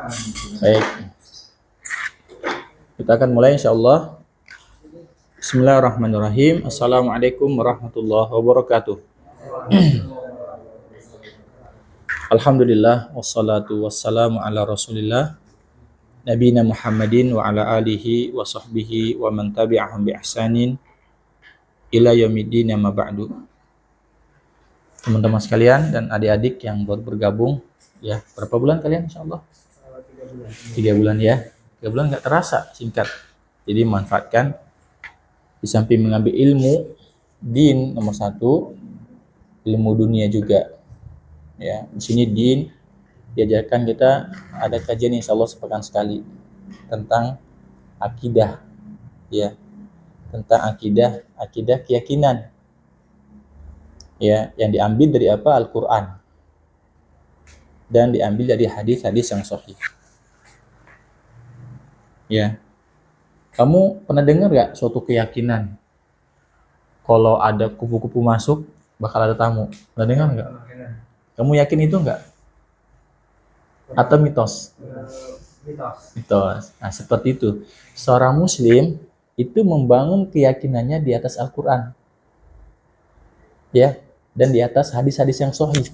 Baik, kita akan mulai insyaallah. Bismillahirrahmanirrahim. Assalamualaikum warahmatullahi wabarakatuh. Alhamdulillah wassalatu wassalamu ala Rasulillah nabiyina Muhammadin wa ala alihi wa sahbihi wa man tabi'ahum bi ihsanin ila yaumiddin, amma ba'du. Teman-teman sekalian dan adik-adik yang baru bergabung, ya, berapa bulan kalian insyaallah? 3 bulan ya. 3 bulan nggak terasa, singkat. Jadi manfaatkan, di samping mengambil ilmu din nomor 1, ilmu dunia juga. Ya, di sini din diajarkan kita, ada kajian insyaallah sepekan sekali tentang akidah, ya, tentang akidah keyakinan, ya, yang diambil dari apa? Al-Quran, dan diambil dari hadis-hadis yang sahih. Ya, kamu pernah dengar gak suatu keyakinan kalau ada kupu-kupu masuk bakal ada tamu? Pernah dengar gak? Kamu yakin itu gak? Atau mitos? Mitos. Nah, seperti itu. Seorang muslim itu membangun keyakinannya di atas Al-Quran, ya, dan di atas hadis-hadis yang sahih,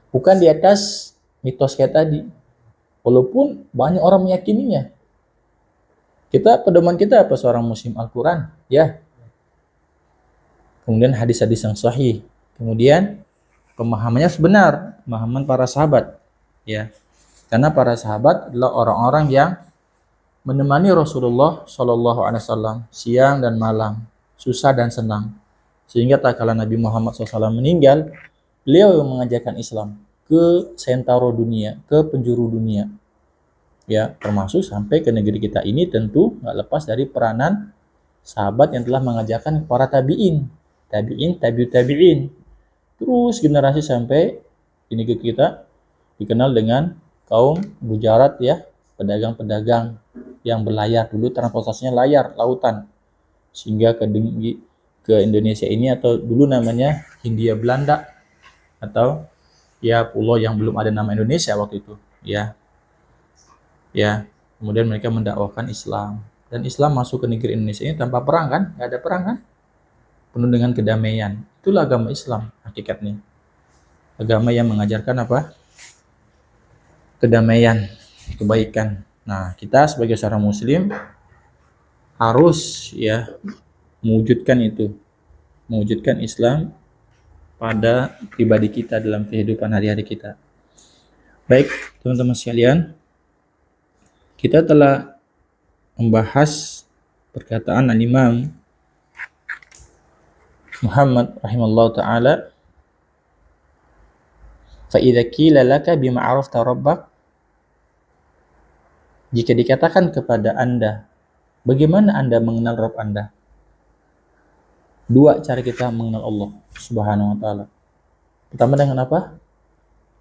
bukan di atas mitos kayak tadi. Walaupun banyak orang meyakininya, pedoman kita apa seorang muslim? Al-Quran, ya, kemudian hadis-hadis yang sahih, kemudian pemahamannya sebenar, pemahaman para sahabat, ya, karena para sahabat adalah orang-orang yang menemani Rasulullah Shallallahu Alaihi Wasallam siang dan malam, susah dan senang, sehingga tak kala Nabi Muhammad SAW meninggal, beliau yang mengajarkan Islam ke sentaro dunia, ke penjuru dunia, ya, termasuk sampai ke negeri kita ini. Tentu nggak lepas dari peranan sahabat yang telah mengajarkan para tabi'in, tabi'ut tabi'in, terus generasi sampai di negeri kita dikenal dengan kaum bujarat, ya, pedagang-pedagang yang berlayar. Dulu transportasinya layar, lautan, sehingga ke Indonesia ini, atau dulu namanya Hindia Belanda, atau ya pulau yang belum ada nama Indonesia waktu itu, ya. Ya, kemudian mereka mendakwahkan Islam, dan Islam masuk ke negeri Indonesia ini tanpa perang, kan? Nggak ada perang, kan? Penuh dengan kedamaian. Itulah agama Islam hakikatnya. Agama yang mengajarkan apa? Kedamaian, kebaikan. Nah, kita sebagai seorang muslim harus, ya, mewujudkan itu, mewujudkan Islam pada pribadi kita dalam kehidupan hari-hari kita. Baik, teman-teman sekalian, kita telah membahas perkataan Al-Imam Muhammad rahimallahu ta'ala, فَإِذَا قِيلَ لَكَ بِمَا عَرَفْتَ رَبَّكَ, jika dikatakan kepada Anda, bagaimana Anda mengenal Rabb Anda? 2 cara kita mengenal Allah Subhanahu wa ta'ala. Pertama dengan apa?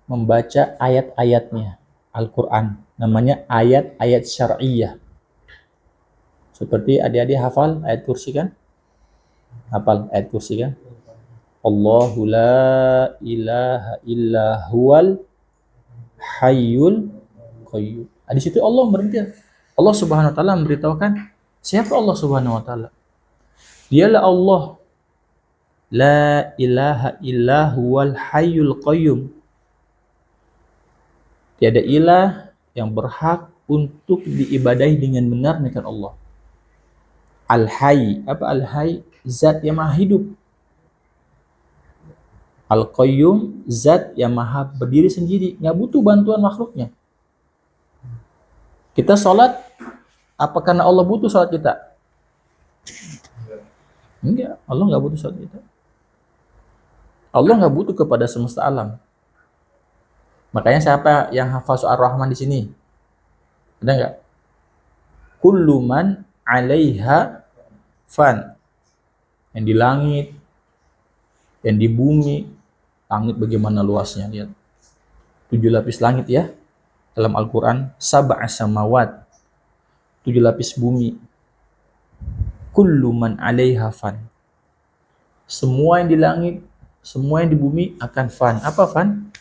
Membaca ayat-ayatnya, Al-Quran. Namanya ayat-ayat syar'iyah. Seperti adik-adik hafal ayat kursi, kan? Hafal ayat kursi, kan? Allahu la ilaha illa huwal hayyul qayyum. Di situ Allah Subhanahu wa ta'ala memberitahukan siapa Allah Subhanahu wa ta'ala. Dialah Allah, la ilaha illa huwal hayyul qayyum. Tiada ilah yang berhak untuk diibadahi dengan benar melainkan Allah. Al-Hayy, apa Al-Hayy? Zat yang maha hidup. Al-Qayyum, zat yang maha berdiri sendiri, nggak butuh bantuan makhluknya. Kita sholat, apa karena Allah butuh sholat kita? Enggak, Allah nggak butuh sholat kita. Allah nggak butuh kepada semesta alam. Makanya siapa yang hafal surah Ar-Rahman di sini? Ada nggak? Kullu man 'alaiha fan. Yang di langit, yang di bumi. Langit bagaimana luasnya, lihat. 7 lapis langit, ya. Dalam Al-Quran, sab'a samawat. 7 lapis bumi. Kullu man 'alaiha fan. Semua yang di langit, semua yang di bumi akan fan. Apa fan?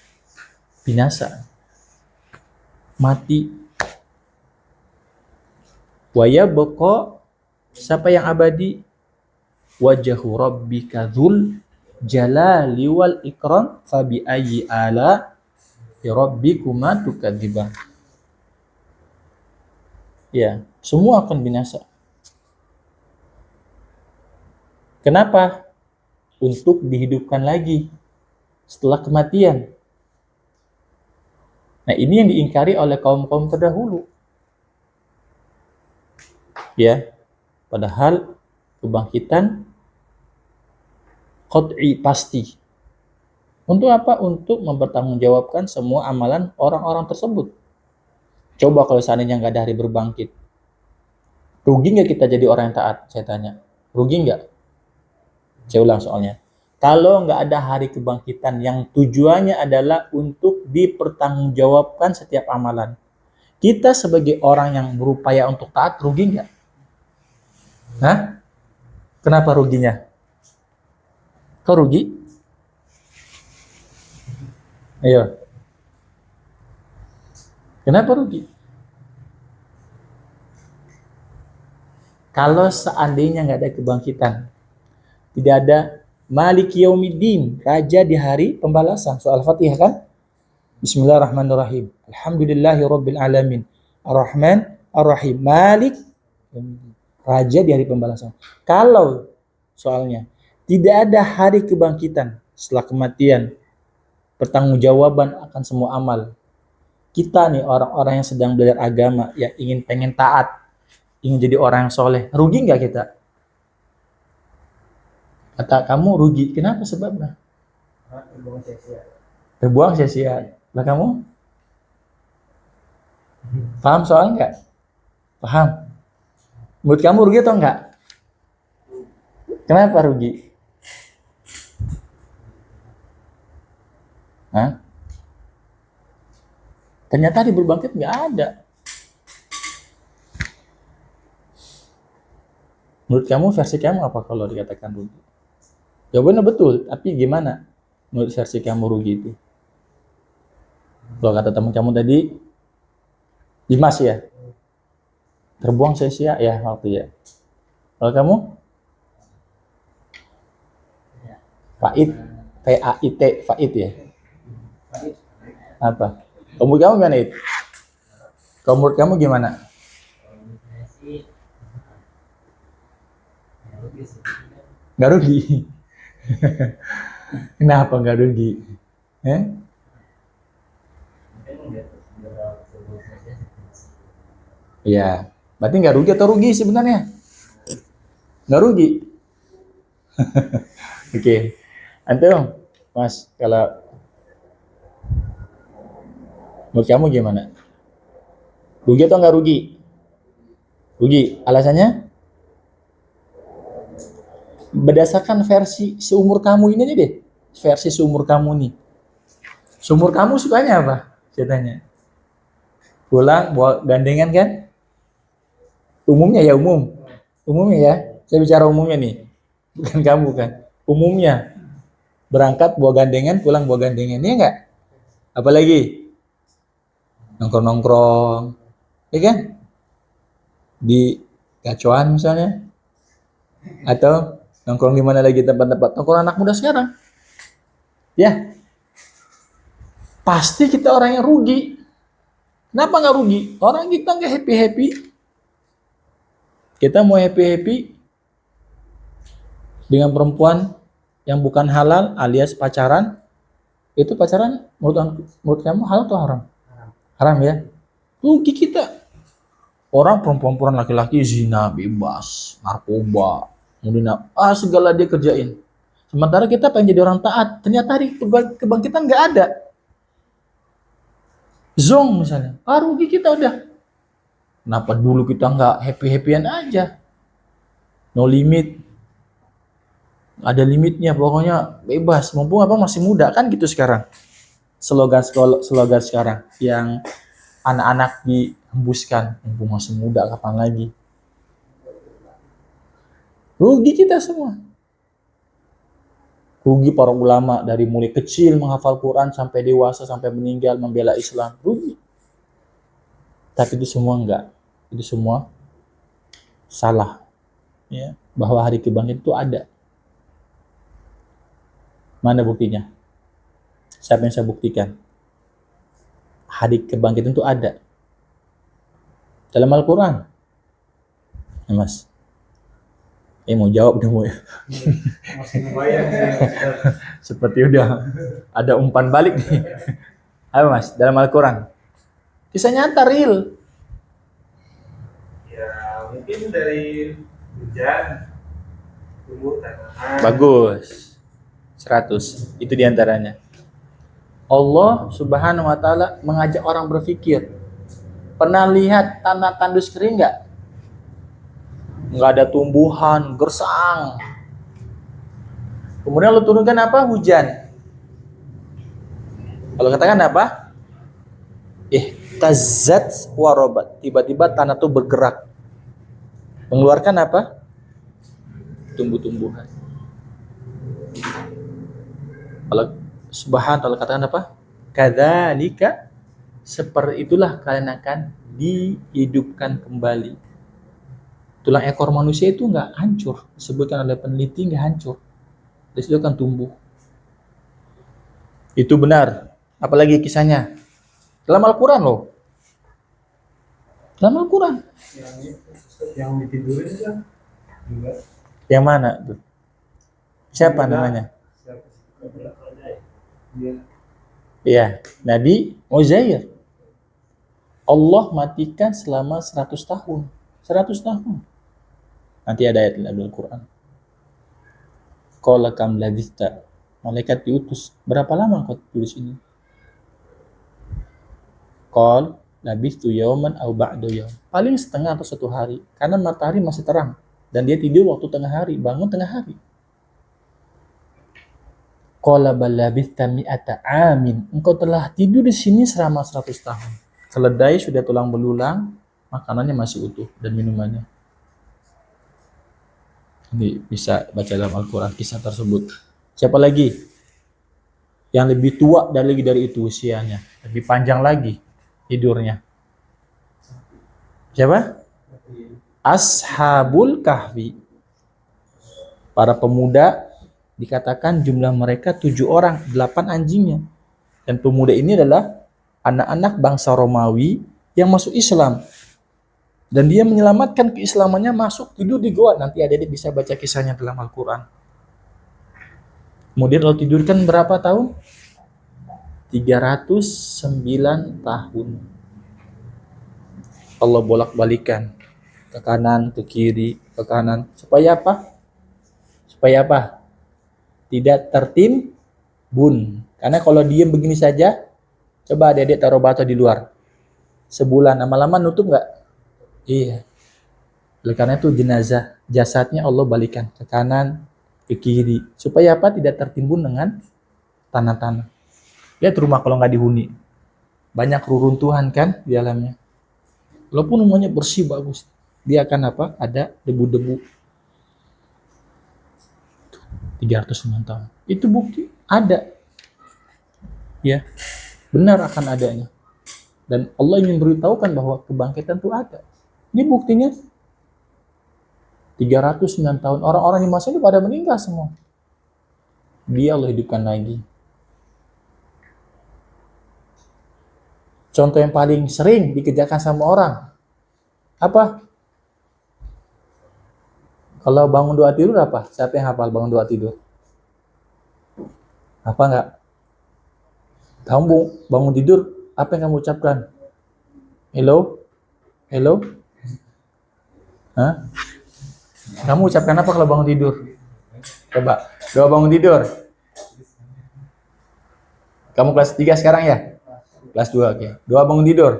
Binasa. mati. Wa yabqa, siapa yang abadi? Wajhu rabbika dzul jalali wal ikram fabi ayyi ala rabbikuma tukadziban. Ya, semua akan binasa. Kenapa? Untuk dihidupkan lagi setelah kematian. Nah, ini yang diingkari oleh kaum-kaum terdahulu. Ya, padahal kebangkitan qat'i, pasti. Untuk apa? Untuk mempertanggungjawabkan semua amalan orang-orang tersebut. Coba kalau seandainya nggak ada hari berbangkit, rugi nggak kita jadi orang yang taat? Saya tanya, rugi nggak? Saya ulang soalnya. Kalau nggak ada hari kebangkitan yang tujuannya adalah untuk dipertanggungjawabkan setiap amalan, kita sebagai orang yang berupaya untuk taat, rugi nggak? Hah? Kenapa ruginya? Kau rugi? Ayo. Kenapa rugi? Kalau seandainya nggak ada kebangkitan, tidak ada Malik Yaumiddin, raja di hari pembalasan. Soal Fatihah kan? Bismillahirrahmanirrahim. Alhamdulillahirabbil alamin. Ar-Rahman Ar-Rahim. Malik, raja di hari pembalasan. Kalau soalnya tidak ada hari kebangkitan setelah kematian, pertanggungjawaban akan semua amal. Kita nih orang-orang yang sedang belajar agama, yang pengen taat, ingin jadi orang yang soleh, rugi nggak kita? Kata kamu rugi, kenapa sebabnya? Terbuang sia-sia. Lah kamu? Paham soal nggak? Paham? Menurut kamu rugi atau enggak? Kenapa rugi? Hah? Ternyata di berbangkit nggak ada. Menurut kamu, versi kamu apa kalau dikatakan rugi? Jawabannya betul, tapi gimana menurut versi kamu rugi itu? Kalau kata teman kamu tadi, Dimas ya, terbuang sia-sia ya waktu ya. Kalau kamu? Faid, F-A-I-T, Faid ya? Apa? Menurut kamu gimana itu? Kalau menurut kamu gimana? Nggak rugi. Kenapa nggak rugi? Ya, berarti nggak rugi atau rugi sebenarnya? Nggak rugi. Oke. Antum, Mas, kalau menurut kamu gimana? Rugi atau nggak rugi? Rugi. Alasannya? Berdasarkan versi seumur kamu ini aja deh. Versi seumur kamu nih. Seumur kamu sukanya apa? Saya tanya. Pulang bawa gandengan kan? Umumnya ya umum. Umumnya ya. Saya bicara umumnya nih. Bukan kamu kan. Umumnya. Berangkat bawa gandengan, pulang bawa gandengan. Iya enggak? Apalagi? Nongkrong-nongkrong. Ya kan? Di gacuan misalnya. Atau nongkrong di mana lagi tempat-tempat nongkrong anak muda sekarang. Ya. Pasti kita orang yang rugi. Kenapa nggak rugi? Orang kita nggak happy-happy. Kita mau happy-happy dengan perempuan yang bukan halal alias pacaran. Itu pacaran menurut kamu halal atau haram? Haram ya. Rugi kita. Orang perempuan laki-laki zina bebas, narkoba, kemudian segala dia kerjain. Sementara kita pengen jadi orang taat, ternyata hari kebangkitan nggak ada. Zong misalnya, rugi kita udah. Kenapa dulu kita nggak happy-happyan aja? No limit. Ada limitnya, pokoknya bebas. Mumpung apa masih muda kan gitu sekarang. Slogan sekarang yang anak-anak dihembuskan, mumpung masih muda kapan lagi. Rugi kita semua. Rugi para ulama dari mulai kecil menghafal Quran sampai dewasa sampai meninggal membela Islam. Rugi. Tapi itu semua enggak. Itu semua salah. Ya, bahwa hari kebangkitan itu ada. Mana buktinya? Siapa yang saya buktikan? Hari kebangkitan itu ada. Dalam Al-Quran. Ya, Mas. Mau jawab dong, ya. Masih bayang sih. Seperti udah ada umpan balik nih. Ayo Mas, dalam Al-Quran. Kisah nyata, real. Ya, mungkin dari hujan, tumbuh tanaman. Bagus. 100. Itu diantaranya. Allah Subhanahu wa Ta'ala mengajak orang berpikir. Pernah lihat tanah tandus kering nggak? Nggak ada tumbuhan, gersang. Kemudian lo turunkan apa? Hujan. Kalau katakan apa? Ihtazzat warobat. Tiba-tiba tanah itu bergerak. Mengeluarkan apa? Tumbuh-tumbuhan. Kalau Subhanahu wa Ta'ala katakan apa? Kadzalika, seperti itulah kalian akan dihidupkan kembali. Tulang ekor manusia itu nggak hancur, disebutkan oleh peneliti nggak hancur, dari situ akan tumbuh. Itu benar. Apalagi kisahnya dalam Al-Quran loh. Dalam Al-Quran. Yang ditidurin kan? Enggak. Yang mana tuh? Siapa namanya? Iya, Nabi Uzair. Allah matikan selama 100 tahun. 100 tahun. Nanti ada ayat dalam Al-Quran. Qala kam labithta. Malaikat diutus. Berapa lama kau tulis ini? Qal labithtu yawman aw ba'da yawm. Paling setengah atau 1 hari. Karena matahari masih terang. Dan dia tidur waktu tengah hari. Bangun tengah hari. Qala bal labithta mi'ata amin. Engkau telah tidur di sini selama 100 tahun. Keledai sudah tulang belulang. Makanannya masih utuh. Dan minumannya. Ini bisa baca dalam Al-Quran kisah tersebut. Siapa lagi yang lebih tua dan lagi dari itu usianya, lebih panjang lagi tidurnya? Siapa? Ashabul Kahfi. Para pemuda, dikatakan jumlah mereka 7 orang, 8 anjingnya. Dan pemuda ini adalah anak-anak bangsa Romawi yang masuk Islam. Dan dia menyelamatkan keislamannya, masuk tidur di goa. Nanti adik-adik bisa baca kisahnya dalam Al-Quran. Kemudian kalau tidur kan berapa tahun? 309 tahun. Allah bolak-balikan. Ke kanan, ke kiri, ke kanan. Supaya apa? Supaya apa? Tidak tertimbun. Karena kalau diem begini saja, coba adik-adik taruh batu di luar. Sebulan, lama-lama nutup nggak? Iya. Oleh karena itu jenazah, jasadnya Allah balikan ke kanan, ke kiri. Supaya apa? Tidak tertimbun dengan tanah-tanah. Lihat rumah kalau nggak dihuni. Banyak reruntuhan kan di dalamnya. Walaupun rumahnya bersih, bagus. Dia akan apa? Ada debu-debu. 309 tahun. Itu bukti ada. Ya. Benar akan adanya. Dan Allah ingin beritahukan bahwa kebangkitan itu ada. Ini buktinya 309 tahun. Orang-orang di masa itu pada meninggal semua. Dia Allah hidupkan lagi. Contoh yang paling sering dikerjakan sama orang. Apa? Kalau bangun doa tidur apa? Siapa yang hafal bangun doa tidur? Apa enggak? Kamu bangun tidur, apa yang kamu ucapkan? Hello? Hello? Hah? Kamu ucapkan apa kalau bangun tidur? Coba, doa bangun tidur. Kamu kelas 3 sekarang ya? Kelas 2, oke. Doa bangun tidur.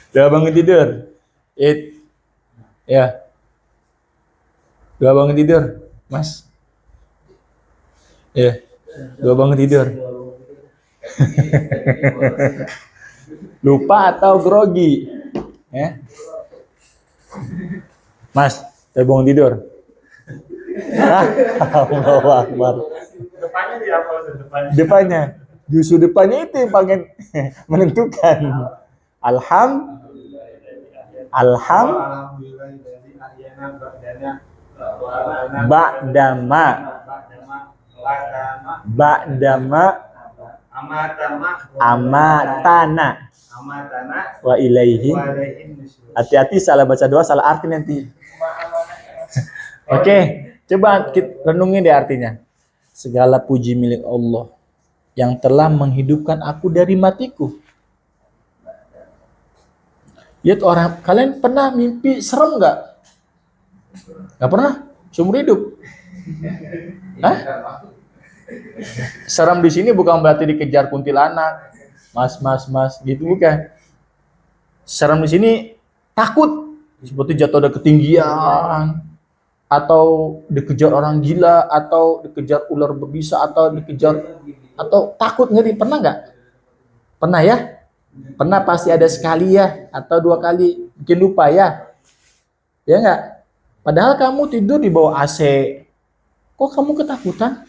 Doa bangun tidur. Ya. Doa bangun tidur, Mas. Ya. Doa bangun tidur. Lupa atau grogi? Ya. Mas, doa bangun tidur. Allahu Akbar. Depannya di apa? Depannya. Depannya. Justru depannya itu yang paling menentukan. Alham, alham, Alhamdulillah dari ahyana ba'dana ba'dama, ba'dama ba'dama, amatama amatana, amatana wa ilaihi. wa alaihin nusyur. Hati-hati salah baca doa, salah arti nanti. Oke, coba kita renungin deh artinya. Segala puji milik Allah yang telah menghidupkan aku dari matiku. Lihat orang, kalian pernah mimpi serem nggak? Nggak pernah? Seumur hidup? Hah? Serem di sini bukan berarti dikejar kuntilanak, mas, gitu bukan. Serem di sini takut, seperti jatuh dari ketinggian, atau dikejar orang gila, atau dikejar ular berbisa, atau takut ngeri. Pernah nggak? Pernah ya? Pernah pasti ada sekali ya, atau 2 kali, mungkin lupa ya. Ya nggak? Padahal kamu tidur di bawah AC. Kok kamu ketakutan?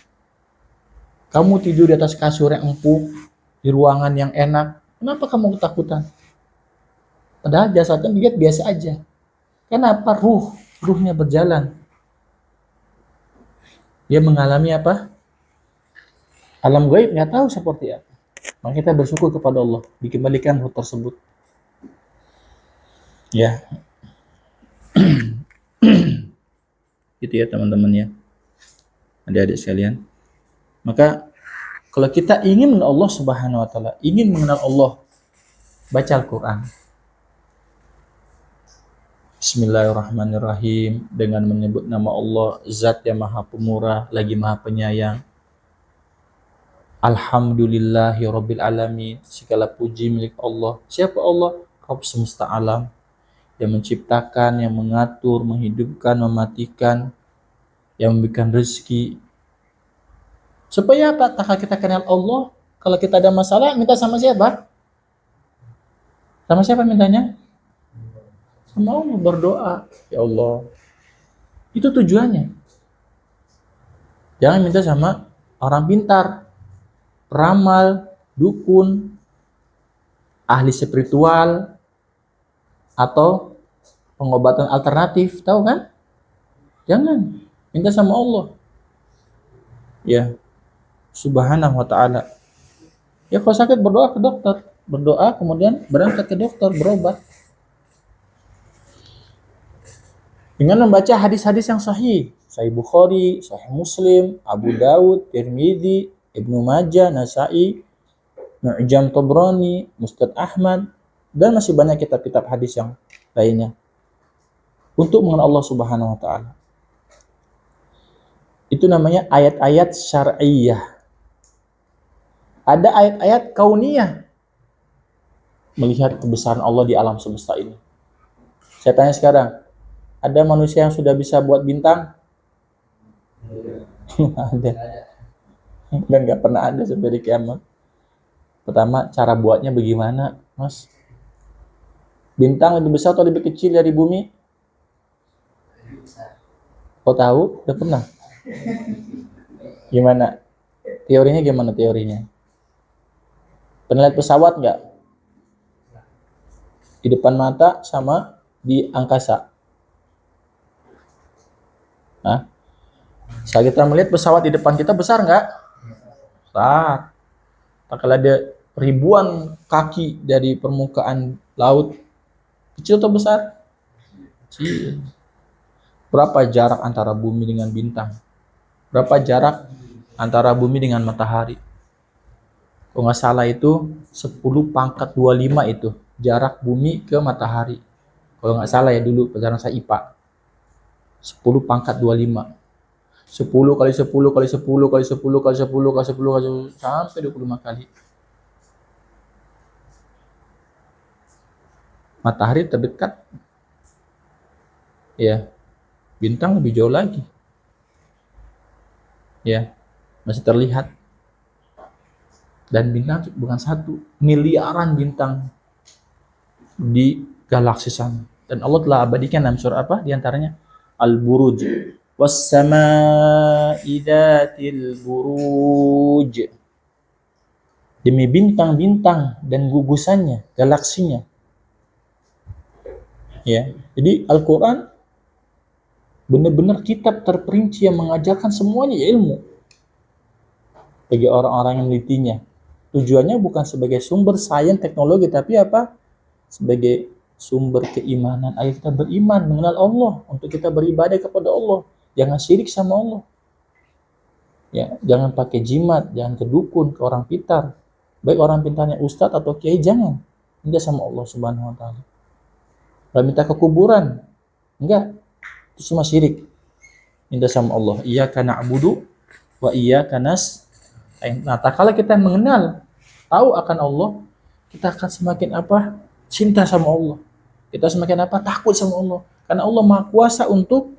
Kamu tidur di atas kasur yang empuk, di ruangan yang enak. Kenapa kamu ketakutan? Padahal jasadnya dilihat biasa aja. Kenapa? Ruhnya berjalan. Dia mengalami apa? Alam gaib nggak tahu seperti apa. Maka kita bersyukur kepada Allah, dikembalikan ruh tersebut. Ya. Gitu ya teman-teman ya. Adik-adik sekalian. Maka kalau kita ingin mengenal Allah Subhanahu wa taala, ingin mengenal Allah, baca Al-Qur'an. Bismillahirrahmanirrahim, dengan menyebut nama Allah, Zat yang Maha Pemurah lagi Maha Penyayang. Alhamdulillahirabbil alamin, segala puji milik Allah. Siapa Allah? Rabb semesta alam, yang menciptakan, yang mengatur, menghidupkan, mematikan, yang memberikan rezeki. Supaya apa? Kalau kita kenal Allah, kalau kita ada masalah, minta sama siapa? Sama siapa mintanya? Sama Allah, berdoa. Ya Allah. Itu tujuannya. Jangan minta sama orang pintar, peramal, dukun, ahli spiritual, atau pengobatan alternatif. Tahu kan? Jangan. Minta sama Allah. Ya. Subhanahu wa ta'ala. Ya kalau sakit berdoa ke dokter. Berdoa kemudian berangkat ke dokter, berobat. Dengan membaca hadis-hadis yang sahih. Sahih Bukhari, Sahih Muslim, Abu Dawud, Tirmidzi, Ibnu Majah, Nasa'i, Mu'jam Tabrani, Musnad Ahmad, dan masih banyak kitab-kitab hadis yang lainnya. Untuk mengenal Allah Subhanahu wa ta'ala. Itu namanya ayat-ayat syar'iyyah. Ada ayat-ayat kauniyah. Melihat kebesaran Allah di alam semesta ini. Saya tanya sekarang, ada manusia yang sudah bisa buat bintang? Ada. Dan gak pernah ada sampai di kiamat. Pertama, cara buatnya bagaimana, Mas? Bintang lebih besar atau lebih kecil dari bumi? Kau tahu? Udah pernah? Gimana? Teorinya gimana teorinya? Pernah lihat pesawat nggak? Di depan mata sama di angkasa. Hah? Saat kita melihat pesawat di depan kita besar nggak? Besar. Kalau ada ribuan kaki dari permukaan laut, kecil atau besar? Kecil. Berapa jarak antara bumi dengan bintang? Berapa jarak antara bumi dengan matahari? Kalau nggak salah itu 10 pangkat 25 itu jarak bumi ke matahari. Kalau nggak salah ya dulu pelajaran saya IPA. 10 pangkat 25. 10 kali 10 kali 10 kali 10 kali 10 kali 10 kali 10 sampai 25 kali. Matahari terdekat. Ya. Bintang lebih jauh lagi. Ya. Masih terlihat. Dan bintang bukan satu, miliaran bintang di galaksi sana. Dan Allah telah abadikan dalam surah apa? Di antaranya Al-Buruj. Was-samaa'i dzatil buruj. demi bintang-bintang dan gugusannya, galaksinya. Ya, jadi Al-Quran benar-benar kitab terperinci yang mengajarkan semuanya ilmu bagi orang-orang yang menelitinya. Tujuannya bukan sebagai sumber sains teknologi, tapi apa? Sebagai sumber keimanan. Ayo kita beriman, mengenal Allah, untuk kita beribadah kepada Allah. Jangan syirik sama Allah. Ya, jangan pakai jimat, jangan ke dukun, ke orang pintar. Baik orang pintarnya ustadz atau kiai, jangan. Minta sama Allah Subhanahu wa taala. Kalau minta ke kuburan, enggak. Itu cuma syirik. Minta sama Allah, iyyaka na'budu wa iyyaka nasta'in. Nah, tak kala kita mengenal, tahu akan Allah, kita akan semakin apa? Cinta sama Allah. Kita semakin apa? Takut sama Allah. Karena Allah Maha Kuasa untuk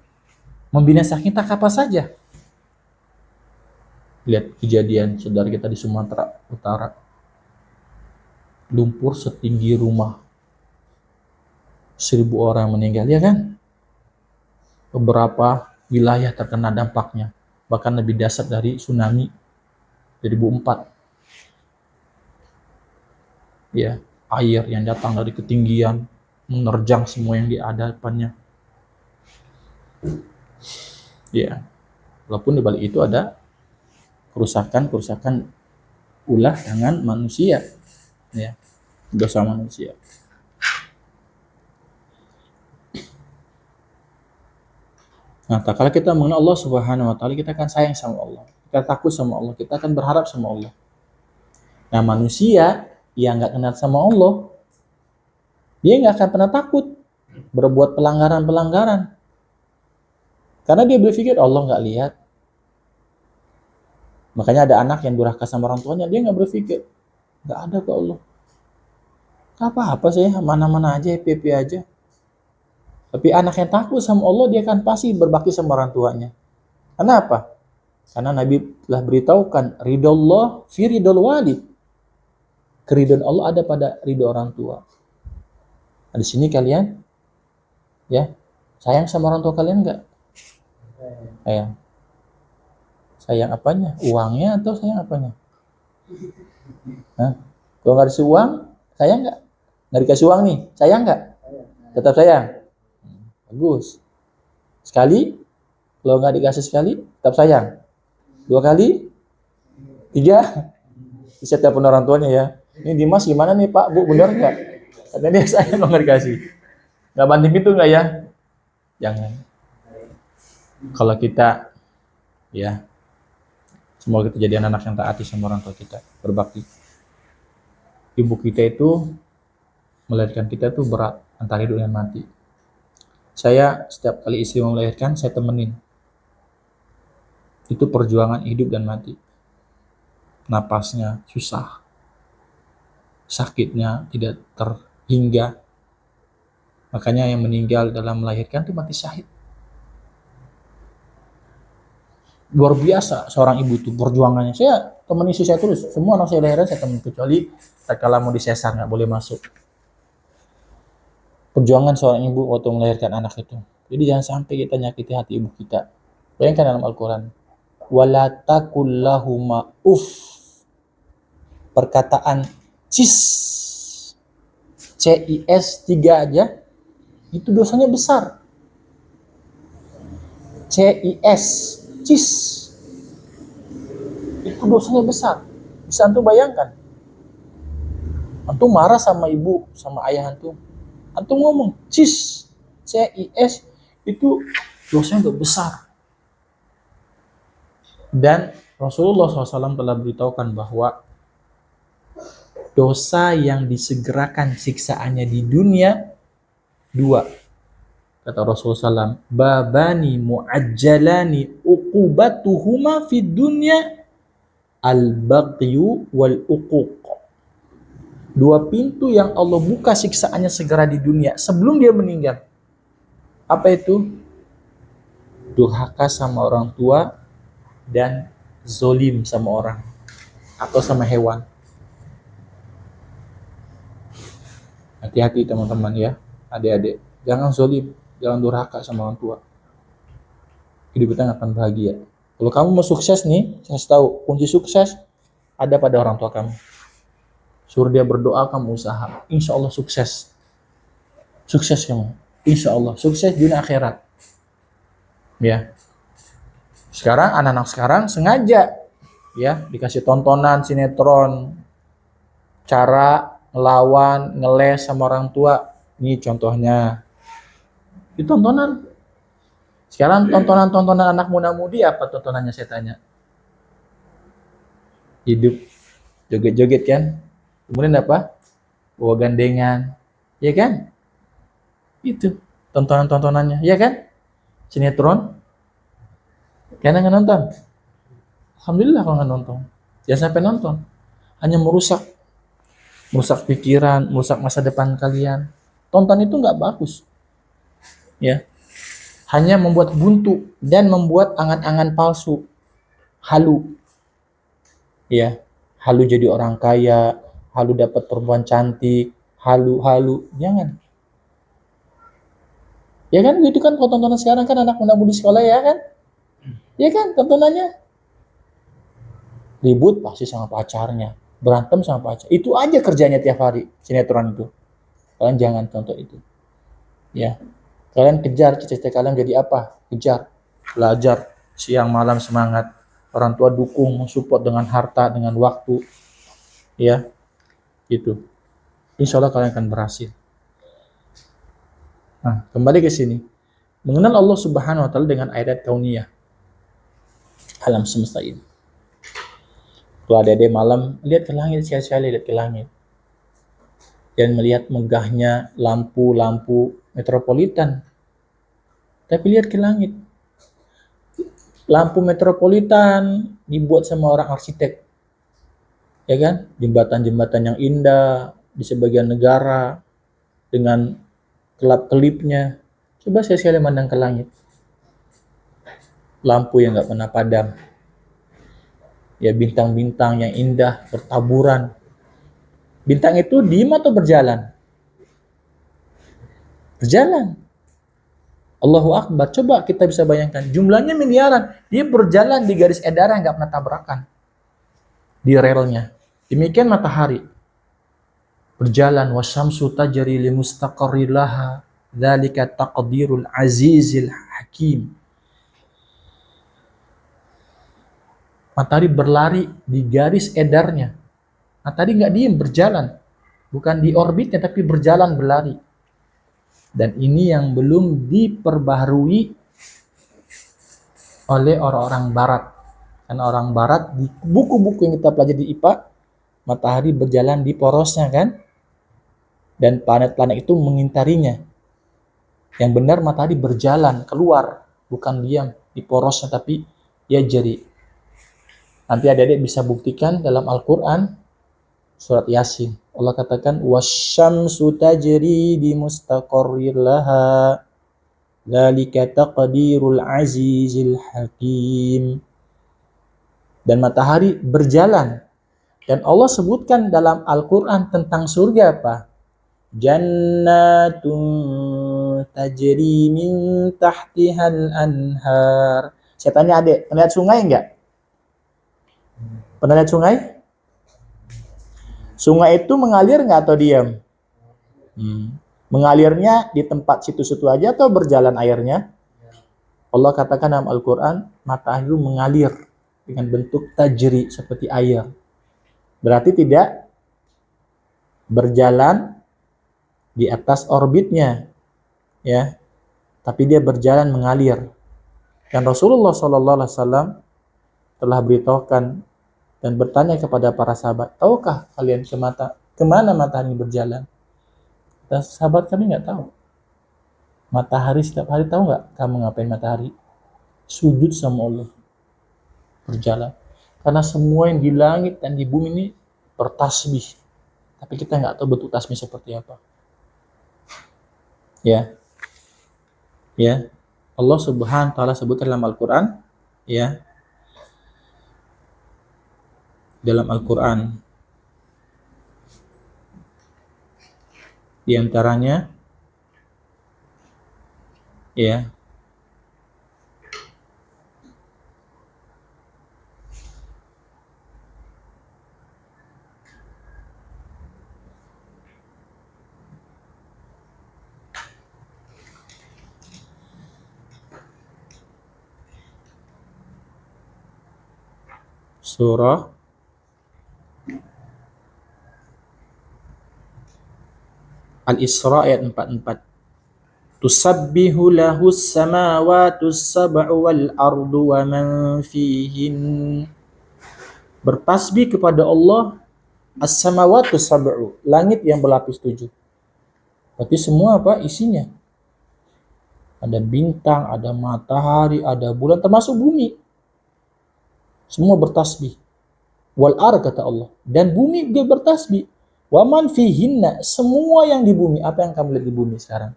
membinasakan kita kapan saja. Lihat kejadian saudara kita di Sumatera Utara. Lumpur setinggi rumah. 1.000 orang meninggal, ya kan? Beberapa wilayah terkena dampaknya. Bahkan lebih dahsyat dari tsunami 2004. Ya, air yang datang dari ketinggian menerjang semua yang di hadapannya. Ya, walaupun di balik itu ada kerusakan ulah dengan manusia, ya, dosa manusia. Nah, tak kala kita mengenal Allah Subhanahu wa taala, kita akan sayang sama Allah, kita takut sama Allah, kita akan berharap sama Allah. Nah, manusia yang nggak kenal sama Allah, dia nggak akan pernah takut berbuat pelanggaran-pelanggaran, karena dia berpikir Allah nggak lihat. Makanya ada anak yang durhaka sama orang tuanya, dia nggak berpikir nggak ada ke Allah. Apa-apa sih, mana-mana aja, happy aja. Tapi anak yang takut sama Allah, dia akan pasti berbakti sama orang tuanya. Kenapa? Karena Nabi telah beritahukan, ridallah fi ridal walid. Keridhaan Allah ada pada ridho orang tua. Nah, di sini kalian, ya, sayang sama orang tua kalian nggak? Sayang. Sayang apanya? Uangnya atau sayang apanya? Hah? Kalau nggak dikasih uang, sayang nggak? Nggak dikasih uang nih, sayang nggak? Tetap sayang. Bagus. Sekali, kalau nggak dikasih sekali, tetap sayang. 2 kali, 3, bisa telepon orang tuanya ya. Ini Dimas gimana nih Pak, Bu, bener nggak? Katanya dia sayang kalau nggak dikasih. Nggak banting pintu nggak ya? Jangan. Kalau kita, ya, semoga kita jadi anak yang taati sama orang tua kita, berbakti. Ibu kita itu melahirkan kita tuh berat, antara hidup dan mati. Saya setiap kali istri mau melahirkan, saya temenin. Itu perjuangan hidup dan mati. Napasnya susah. Sakitnya tidak terhingga. Makanya yang meninggal dalam melahirkan itu mati syahid. Luar biasa seorang ibu itu perjuangannya. Saya temenin istri saya terus. Semua anak saya lahiran saya temenin, kecuali kalau mau disesar nggak boleh masuk. Perjuangan seorang ibu waktu melahirkan anak itu. Jadi jangan sampai kita nyakiti hati ibu kita. Bayangkan dalam Al-Quran, wala taqul lahuma uff. Perkataan cis, CIS 3 aja, itu dosanya besar. CIS, cis, itu dosanya besar. Bisa antum bayangkan, antum marah sama ibu, sama ayah antum, antum ngomong cis, CIS, itu dosanya udah besar. Dan Rasulullah SAW telah beritahukan bahwa dosa yang disegerakan siksaannya di dunia 2. Kata Rasulullah SAW, babani mu'ajjalani uqubatuhuma fid dunya al-baghyu wal uquq. 2 pintu yang Allah buka siksaannya segera di dunia sebelum dia meninggal. Apa itu? Durhaka sama orang tua dan zolim sama orang atau sama hewan. Hati-hati teman-teman ya, adik-adik, jangan zolim, jangan durhaka sama orang tua. Hidup kita nggak akan bahagia. Kalau kamu mau sukses nih, saya tahu kunci sukses ada pada orang tua kamu. Suruh dia berdoa, kamu usaha. Insya Allah sukses. Sukses kamu. Insya Allah sukses dunia akhirat. Ya. Sekarang anak-anak sekarang sengaja ya dikasih tontonan sinetron, cara ngelawan, ngeles sama orang tua. Ini contohnya. Itu tontonan. Sekarang tontonan-tontonan anak muda-mudi apa tontonannya saya tanya? Hidup joget-joget kan? Kemudian apa? Bawa gandengan. Ya kan? Itu tontonan-tontonannya, ya kan? Sinetron. Kalian nggak nonton? Alhamdulillah kalau nggak nonton. Jangan sampai nonton. Hanya merusak pikiran, merusak masa depan kalian. Tonton itu nggak bagus. Ya. Hanya membuat buntu dan membuat angan-angan palsu. Halu. Ya. Halu jadi orang kaya, halu dapat perempuan cantik, halu. Jangan. Ya kan, itu kan kalau tontonan sekarang kan anak muda-mudi sekolah ya kan? Ya kan, tontonannya ribut pasti sama pacarnya, berantem sama pacar. Itu aja kerjanya tiap hari sinetron itu. Kalian jangan tonton itu. Ya, kalian kejar cita-cita kalian jadi apa? Kejar, belajar, siang malam semangat. Orang tua dukung, mensupport dengan harta, dengan waktu. Ya, itu. Insya Allah kalian akan berhasil. Nah, kembali ke sini. Mengenal Allah Subhanahu wa taala dengan ayat kauniyah. Alam semesta ini. Kalau ada malam, lihat ke langit sekali-sekali, lihat ke langit. Dan melihat megahnya lampu-lampu metropolitan. Tapi lihat ke langit. Lampu metropolitan dibuat sama orang arsitek. Ya kan? Jembatan-jembatan yang indah di sebagian negara dengan kelap-kelipnya. Coba sekali-sekali mandang ke langit. Lampu yang nggak pernah padam. Ya, bintang-bintang yang indah bertaburan. Bintang itu diem atau berjalan? Berjalan. Allahu Akbar. Coba kita bisa bayangkan. Jumlahnya miliaran. Dia berjalan di garis edaran nggak pernah tabrakan. Di relnya. Demikian matahari. Berjalan. Wasyamsu tajri limustaqarri laha. Dzalika taqdirul azizil hakim. Matahari berlari di garis edarnya. Matahari nggak diem, berjalan. Bukan di orbitnya, tapi berjalan, berlari. Dan ini yang belum diperbaharui oleh orang-orang barat. Karena orang barat, di buku-buku yang kita pelajari di IPA, matahari berjalan di porosnya kan? Dan planet-planet itu mengintarinya. Yang benar matahari berjalan, keluar. Bukan diam di porosnya, tapi dia jadi. Nanti adik-adik bisa buktikan dalam Al-Quran, surat Yasin. Allah katakan, wasyamsu tajri bimustaqarrir laha. Dzalika taqdirul azizil hakim. Dan matahari berjalan. Dan Allah sebutkan dalam Al-Quran tentang surga apa? Jannatun tajri min tahtihal anhar. Saya tanya adik, pernah lihat sungai enggak? Pernah lihat sungai? Sungai itu mengalir enggak atau diam? Mengalirnya di tempat situ-situ aja atau berjalan airnya? Allah katakan dalam Al-Quran, matahari mengalir dengan bentuk tajri seperti air. Berarti tidak berjalan di atas orbitnya, ya, tapi dia berjalan mengalir. Dan Rasulullah SAW telah beritahukan dan bertanya kepada para sahabat, tahukah kalian kemana matahari berjalan? Dan sahabat kami nggak tahu. Matahari setiap hari, tahu nggak kamu ngapain matahari? Sujud sama Allah, berjalan. Karena semua yang di langit dan di bumi ini bertasbih, tapi kita nggak tahu bentuk tasbih seperti apa. Ya, ya. Allah Subhanahu wa taala sebutkan dalam Al-Quran, ya, dalam Al-Quran, di antaranya, ya, Surah Al-Isra ayat 44. Tusabbihu lahus samawati sab'u wal ardu wa man fihin. Bertasbih kepada Allah as-samawati sab'u, langit yang berlapis 7. Berarti semua apa isinya? Ada bintang, ada matahari, ada bulan, termasuk bumi. Semua bertasbih. Wal ar kata Allah. Dan bumi juga bertasbih. Wa man fihinna, semua yang di bumi. Apa yang kamu lihat di bumi sekarang?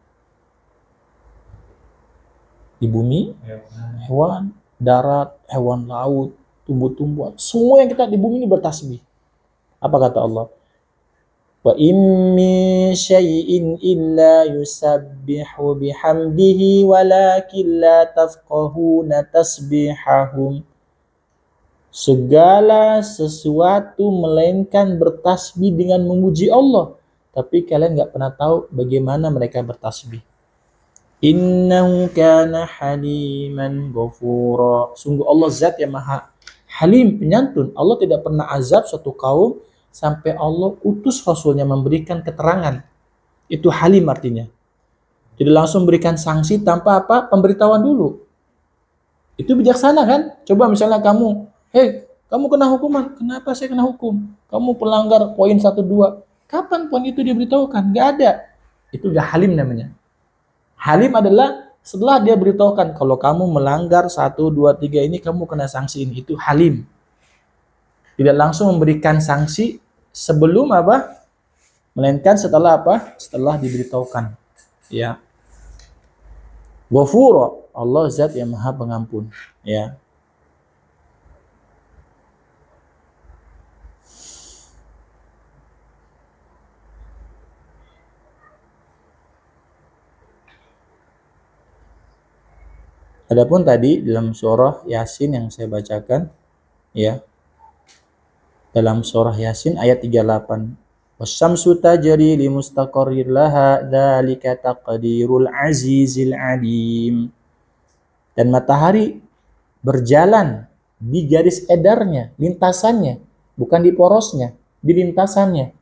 Di bumi, hewan darat, hewan laut, tumbuh-tumbuhan. Semua yang kita di bumi ini bertasbih. Apa kata Allah? Wa in min syai'in illa yusabbihu bihamdihi walakin la tafqahuna tasbihahum. Segala sesuatu melainkan bertasbih dengan memuji Allah, tapi kalian nggak pernah tahu bagaimana mereka bertasbih. Innahu kana haliman ghafura. Sungguh Allah zat yang maha halim, penyantun. Allah tidak pernah azab suatu kaum sampai Allah utus Rasulnya memberikan keterangan. Itu halim artinya. Jadi langsung berikan sanksi tanpa apa? Pemberitahuan dulu. Itu bijaksana kan? Coba misalnya kamu, kamu kena hukuman. Kenapa saya kena hukum? Kamu pelanggar poin 1, 2. Kapan poin itu diberitahukan? Gak ada. Itu gak halim namanya. Halim adalah setelah dia beritahukan kalau kamu melanggar 1, 2, 3 ini kamu kena sanksi ini. Itu halim. Tidak langsung memberikan sanksi sebelum apa? Melainkan setelah apa? Setelah diberitahukan. Ya. Ghafur, Allah zat yang maha pengampun. Ya. Adapun tadi dalam surah Yasin yang saya bacakan, ya, dalam surah Yasin ayat 38, wasyamsu tajri li mustaqarrir laha dzalika taqdirul azizil alim. Dan matahari berjalan di garis edarnya, lintasannya, bukan di porosnya, di lintasannya.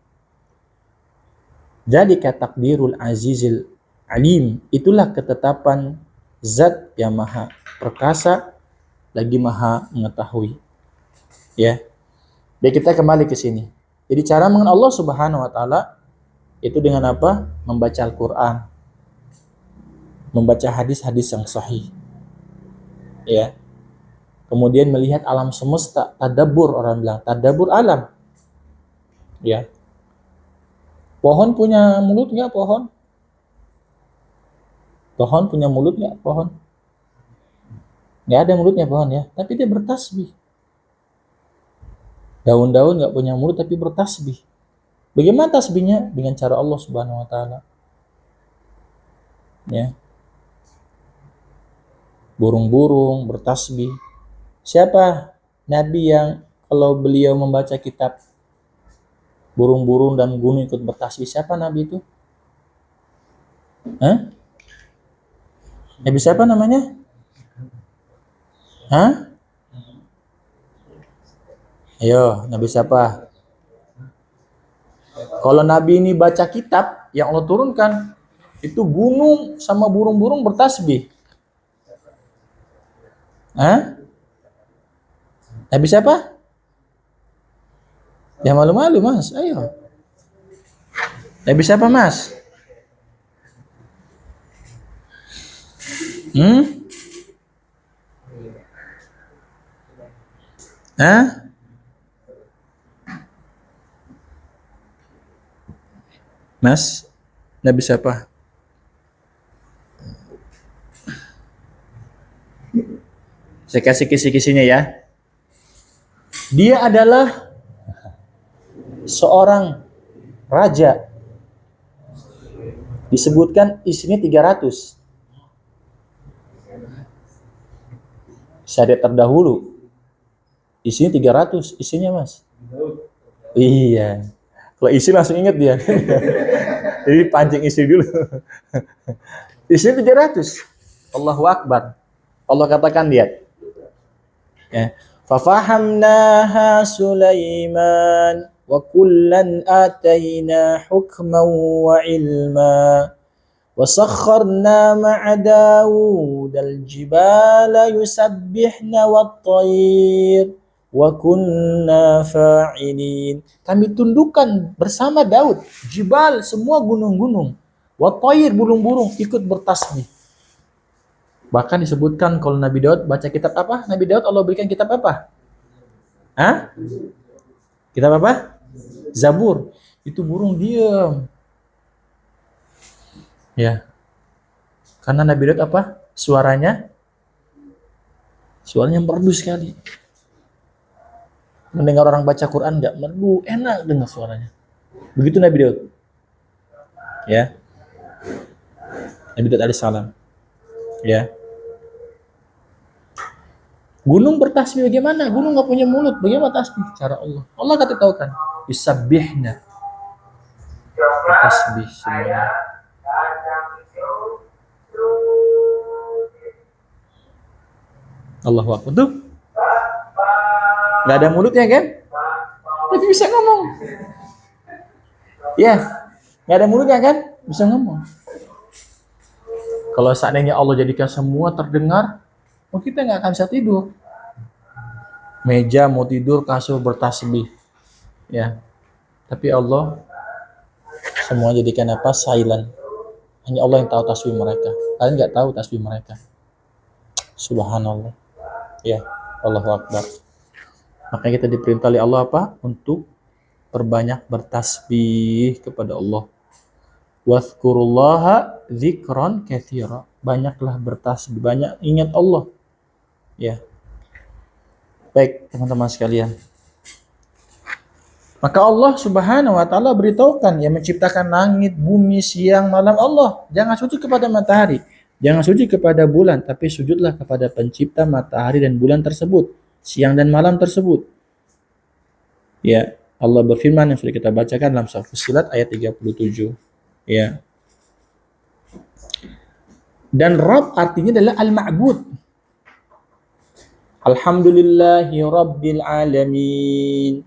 Dzalika taqdirul azizil alim. Itulah ketetapan Zat yang maha perkasa lagi maha mengetahui. Ya. Jadi kita kembali ke sini. Jadi cara mengenal Allah Subhanahu wa taala itu dengan apa? Membaca Al-Qur'an. Membaca hadis-hadis yang sahih. Ya. Kemudian melihat alam semesta, tadabbur, orang bilang, tadabbur alam. Ya. Pohon punya mulut enggak pohon? Pohon punya mulut nggak? Pohon nggak ada mulutnya pohon ya, tapi dia bertasbih. Daun-daun nggak punya mulut tapi bertasbih. Bagaimana tasbihnya? Dengan cara Allah Subhanahu Wa Taala. Ya. Burung-burung bertasbih. Siapa Nabi yang kalau beliau membaca kitab burung-burung dan gunung ikut bertasbih? Siapa Nabi itu? Hah? Nabi siapa namanya? Hah? Ayo, Nabi siapa? Kalau Nabi ini baca kitab yang Allah turunkan, itu gunung sama burung-burung bertasbih. Hah? Nabi siapa? Ya malu-malu mas, ayo. Nabi siapa mas? Hah? Mas, Nabi siapa? Saya kasih kisi-kisinya ya. Dia adalah seorang raja. Disebutkan istrinya 300. Syariat terdahulu. Isinya 300, isinya mas. Iya. Kalau isi langsung inget dia. Jadi pancing isi dulu. Isinya 300. Allahu Akbar. Allah katakan lihat. Ya. Fafahamnaha Sulaiman wa kullan atayna hukman wa ilma wa sakharna ma'a Dawud al-jibala yusabbihna wat-tayr wa kunna fa'ilin. Kami tundukkan bersama Daud jibal, semua gunung-gunung, wat-tayr, burung-burung ikut bertasbih. Bahkan disebutkan kalau Nabi Daud baca kitab apa? Nabi Daud Allah berikan kitab apa? Hah? Kitab apa? Zabur. Itu burung diam. Ya. Karena Nabi Daud apa? Suaranya merdu sekali. Mendengar orang baca Quran enggak merdu, enak dengar suaranya. Begitu Nabi Daud. Ya. Nabi Daud alaihissalam. Ya. Gunung bertasbih bagaimana? Gunung nggak punya mulut, bagaimana tasbih? Cara Allah. Allah kata tahu kan, yusabbihna, bertasbih semuanya. Allahu Akbar. Tuh, nggak ada mulutnya kan? Tapi bisa ngomong. Ya, nggak ada mulutnya kan? Bisa ngomong. Kalau seandainya Allah jadikan semua terdengar, kita nggak akan bisa tidur. Meja mau tidur, kasur bertasbih, ya. Tapi Allah semua jadikan apa? Silent. Hanya Allah yang tahu tasbih mereka. Kalian nggak tahu tasbih mereka. Subhanallah. Ya, Allahu Akbar. Makanya kita diperintah oleh Allah apa? Untuk perbanyak bertasbih kepada Allah. Wadhkurullaha dzikran katsira. Banyaklah bertasbih, banyak ingat Allah. Ya. Baik, teman-teman sekalian. Maka Allah Subhanahu wa taala beritahukan yang menciptakan langit, bumi, siang, malam Allah. Jangan sujud kepada matahari, jangan sujud kepada bulan, tapi sujudlah kepada pencipta matahari dan bulan tersebut, siang dan malam tersebut. Ya, Allah berfirman yang sudah kita bacakan dalam surah Fussilat ayat 37. Ya. Dan Rabb artinya adalah al-ma'bud. Alhamdulillahi Rabbil Alamin.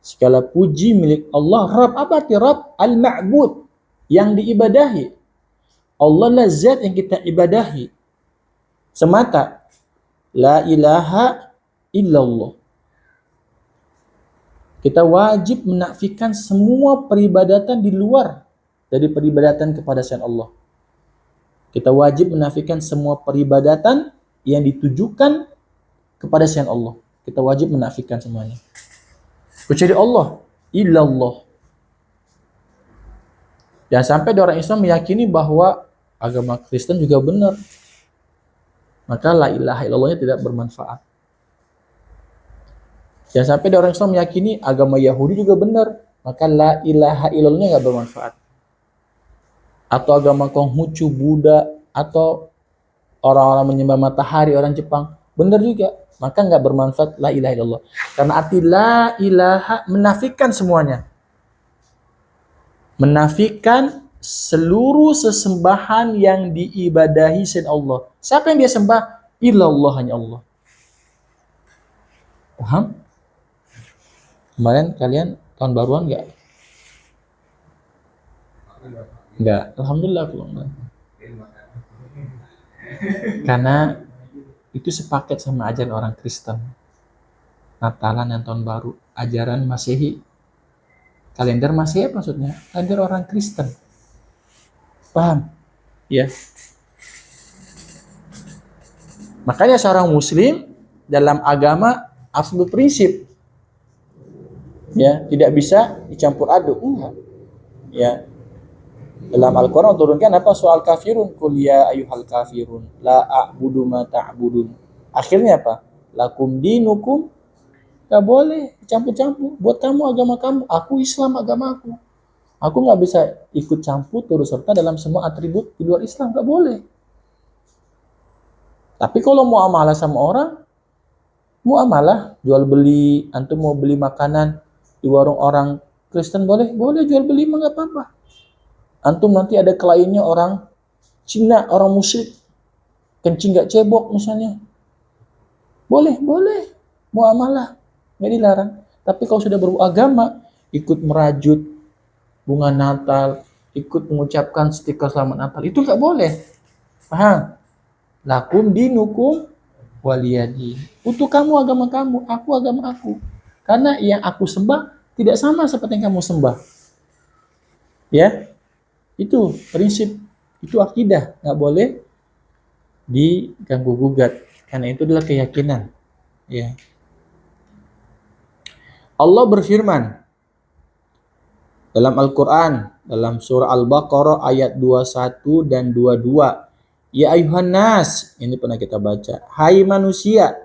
Segala puji milik Allah. Rabb, apa arti Rabb? Al-ma'bud, yang diibadahi. Allah lah zat yang kita ibadahi semata. La ilaha illallah. Kita wajib menafikan semua peribadatan di luar dari peribadatan kepada selain Allah. Kita wajib menafikan semua peribadatan yang ditujukan kepada selain Allah. Kita wajib menafikan semuanya. Kecuali Allah, illallah. Jangan sampai orang Islam meyakini bahwa agama Kristen juga benar. Maka la ilaha illallahnya tidak bermanfaat. Jangan sampai orang Islam meyakini agama Yahudi juga benar. Maka la ilaha illallahnya nggak bermanfaat. Atau agama Konghucu, Buddha, atau orang-orang menyembah matahari, orang Jepang, benar juga. Maka nggak bermanfaat la ilaha illallah. Karena arti la ilaha menafikan semuanya. Menafikan seluruh sesembahan yang diibadahi selain Allah. Siapa yang dia sembah? Illallah, hanya Allah. Paham? Kemarin kalian tahun baruan nggak? Nggak. Alhamdulillah. Karena itu sepaket sama ajaran orang Kristen. Natalan dan tahun baru, ajaran Masehi. Kalender Masehi apa maksudnya? Kalender orang Kristen. Paham? Ya. Makanya seorang muslim dalam agama harus berprinsip. Ya, tidak bisa dicampur aduk. Enggak. Ya. Dalam Al-Quran turunkan apa? Soal kafirun. Qul ya ayyuhal kafirun la a'budu ma ta'budun. Akhirnya apa? Lakum dinukum. Gak boleh campur-campur. Buat kamu agama kamu, aku Islam agama aku. Aku gak bisa ikut campur turut serta dalam semua atribut di luar Islam. Gak boleh. Tapi kalau mau amalah sama orang, mau amalah jual beli, antum mau beli makanan di warung orang Kristen boleh? Boleh jual beli mah gak apa-apa. Antum nanti ada kliennya orang Cina, orang musyrik, kencing gak cebok misalnya. Boleh, boleh. muamalah, nggak dilarang. Tapi kalau sudah beragama, ikut merajut bunga Natal, ikut mengucapkan stiker selamat Natal, itu nggak boleh. Paham? Lakum dinukum waliyadi. Untuk kamu agama kamu, aku agama aku. Karena yang aku sembah tidak sama seperti yang kamu sembah. Ya, itu prinsip, itu akidah, nggak boleh diganggu gugat. Karena itu adalah keyakinan. Ya. Allah berfirman dalam Al-Quran, dalam surah Al-Baqarah ayat 21 dan 22. Ya ayuhan nas, ini pernah kita baca. Hai manusia.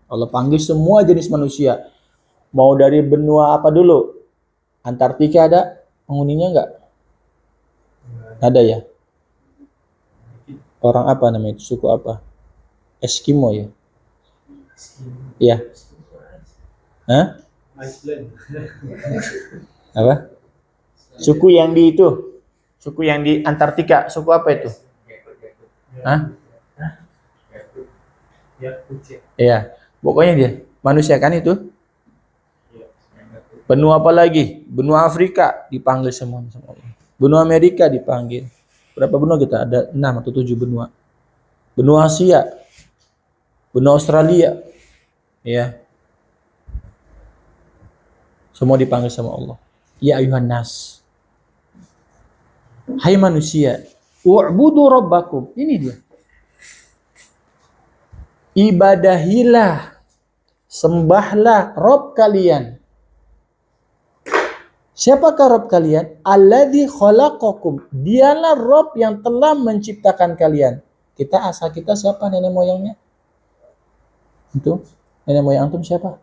Allah panggil semua jenis manusia. Mau dari benua apa dulu? Antartika ada penghuninya enggak? Ada ya? Orang apa namanya itu? Suku apa? Eskimo ya? Iya. Hah? Iceland. Apa? Suku yang di itu? Suku yang di Antartika, suku apa itu? Hah? Ya, kucing. Iya. Pokoknya dia manusia kan itu. Benua apa lagi? Benua Afrika dipanggil semuanya sama Allah. Benua Amerika dipanggil. Berapa benua kita? Ada 6 atau 7 benua. Benua Asia. Benua Australia. Ya. Semua dipanggil sama Allah. Ya ayuhan nas. Hai manusia, u'budu rabbakum. Ini dia. Ibadahilah, sembahlah Rabb kalian. Siapakah Rabb kalian? Alladzi khalaqakum. Dialah Rabb yang telah menciptakan kalian. Kita asal kita siapa nenek moyangnya? Itu nenek moyang antum siapa?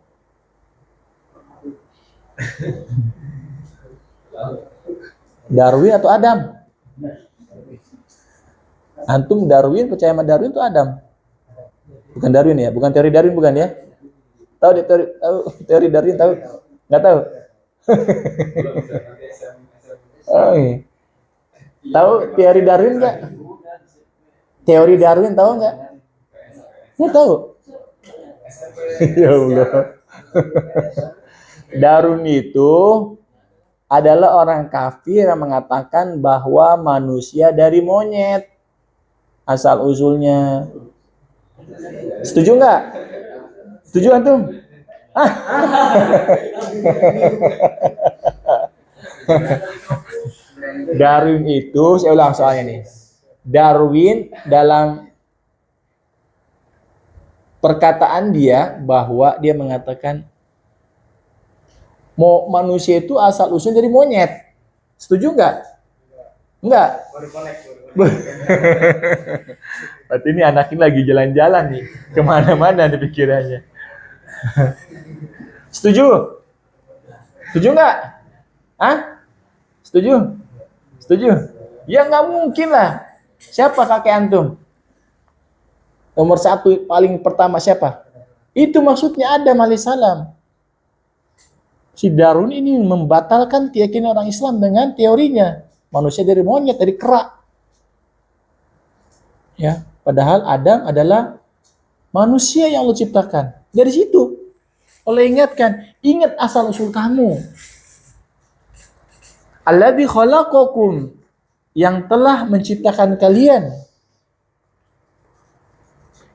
Darwin atau Adam? Antum Darwin, percaya sama Darwin itu Adam? Bukan Darwin ya? Bukan teori Darwin bukan ya? Tahu teori Darwin tahu? Nggak tahu? Oh, iya. Tahu teori Darwin nggak? Teori Darwin tahu nggak? Nggak tahu. Ya Allah. Darwin itu adalah orang kafir yang mengatakan bahwa manusia dari monyet asal usulnya. Setuju nggak? Setuju antum? Darwin itu, saya ulang soalnya nih. Darwin dalam perkataan dia bahwa dia mengatakan mau manusia itu asal usul dari monyet. Setuju nggak? Enggak. Berarti ini anak ini lagi jalan-jalan nih, kemana-mana nih pikirannya. Setuju? Setuju nggak? Hah? Setuju? Setuju? Ya nggak mungkin lah. Siapa kakek antum? Nomor 1 paling pertama siapa? Itu maksudnya Adam alaihissalam. Si Darwin ini membatalkan keyakinan orang Islam dengan teorinya. Manusia dari monyet, dari kera. Ya, padahal Adam adalah manusia yang Allah ciptakan. Dari situ Allah ingatkan, ingat asal usul kamu. Alladzi khalaqakum, yang telah menciptakan kalian.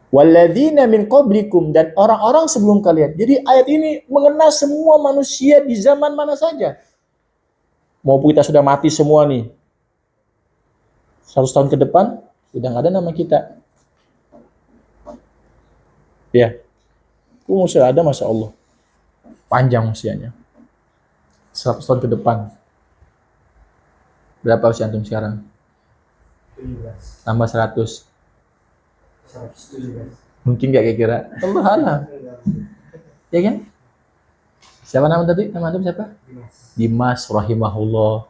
Walladzina min qablikum, dan orang-orang sebelum kalian. Jadi ayat ini mengena semua manusia di zaman mana saja. Maupun kita sudah mati semua nih, 100 tahun ke depan udah nggak ada nama kita. Ya, masih ada, masya Allah, panjang usianya, 100 tahun ke depan. Berapa usia antum sekarang? 17. Tambah 100. 117. Mungkin gak kira-kira? Allah alam. Ya kan? Siapa nama tadi? Nama antum siapa? Dimas rahimahullah.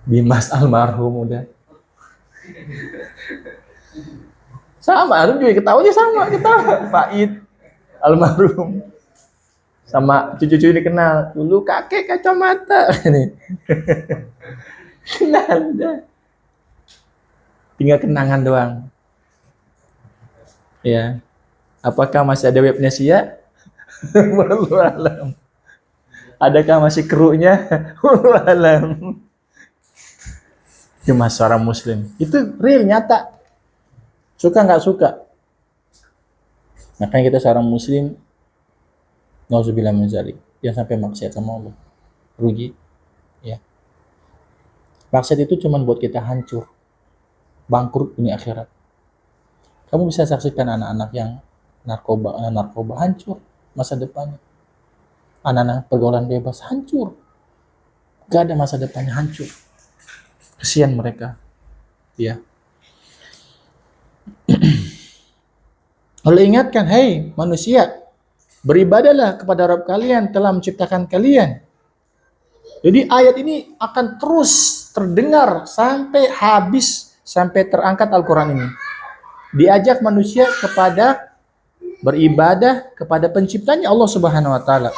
Dimas almarhum udah. Sama, antum juga ketahunya sama, ketawa. Faid almarhum. Sama cucu-cucu dikenal. Dulu kakek kacamata. Kenal dah. Tinggal kenangan doang. Ya. Apakah masih ada webnya Sia? Wallahu alam. Adakah masih krunya? Wallahu alam. Itu mas seorang muslim. Itu real, nyata. Suka nggak suka. Makanya kita seorang muslim, nauzubillah min dzalik, jangan sampai maksiat sama Allah. Rugi. Ya. Maksiat itu cuma buat kita hancur. Bangkrut dunia akhirat. Kamu bisa saksikan anak-anak yang narkoba hancur masa depannya. Anak-anak pergaulan bebas hancur. Gak ada masa depannya, hancur. Kesian mereka. Ya. Lalu ingatkan, hei manusia, beribadahlah kepada Rabb kalian telah menciptakan kalian. Jadi ayat ini akan terus terdengar sampai habis, sampai terangkat Al-Quran ini. Diajak manusia kepada beribadah kepada penciptanya Allah Subhanahu wa taala.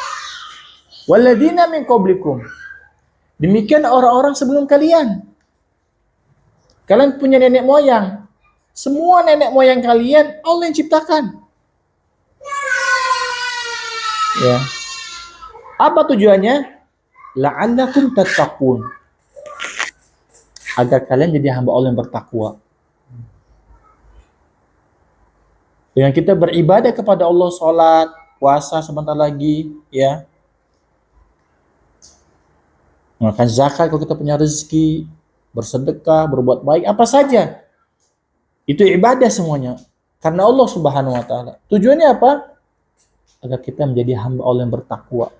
Walladzina min qablikum. Demikian orang-orang sebelum kalian. Kalian punya nenek moyang. Semua nenek moyang kalian Allah yang ciptakan. Ya. Apa tujuannya? La'allakum tattaqun. Agar kalian jadi hamba Allah yang bertakwa. Dengan kita beribadah kepada Allah, sholat, puasa sebentar lagi, ya. Makan zakat kalau kita punya rezeki, bersedekah, berbuat baik, apa saja. Itu ibadah semuanya. Karena Allah Subhanahu wa taala. Tujuannya apa? Agar kita menjadi hamba Allah yang bertakwa.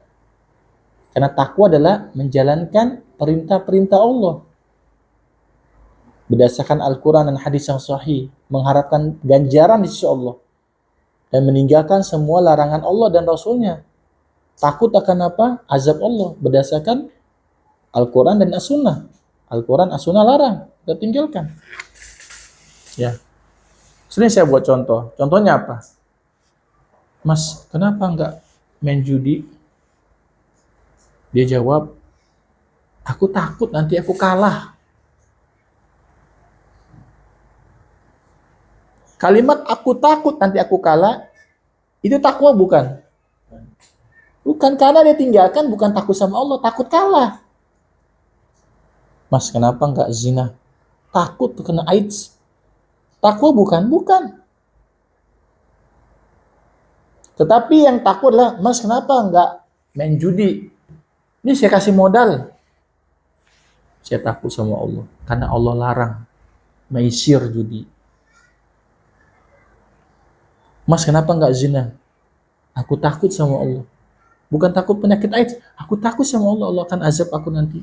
Karena takwa adalah menjalankan perintah-perintah Allah. Berdasarkan Al-Quran dan hadis yang sahih. Mengharapkan ganjaran di sisi Allah. Dan meninggalkan semua larangan Allah dan Rasulnya. Takut akan apa? Azab Allah. Berdasarkan Al-Quran dan As-Sunnah. Al-Quran, As-Sunnah larang. Kita tinggalkan. Ya. Sering saya buat contoh. Contohnya apa? Mas, kenapa enggak main judi? Dia jawab, aku takut nanti aku kalah. Kalimat aku takut nanti aku kalah, itu takwa bukan? Bukan, karena dia tinggalkan bukan takut sama Allah, takut kalah. Mas, kenapa enggak zina? Takut kena AIDS. Takwa bukan? Bukan. Tetapi yang takut adalah, Mas, kenapa enggak main judi? Ini saya kasih modal. Saya takut sama Allah. Karena Allah larang maisir judi. Mas, kenapa enggak zina? Aku takut sama Allah. Bukan takut penyakit AIDS. Aku takut sama Allah. Allah akan azab aku nanti.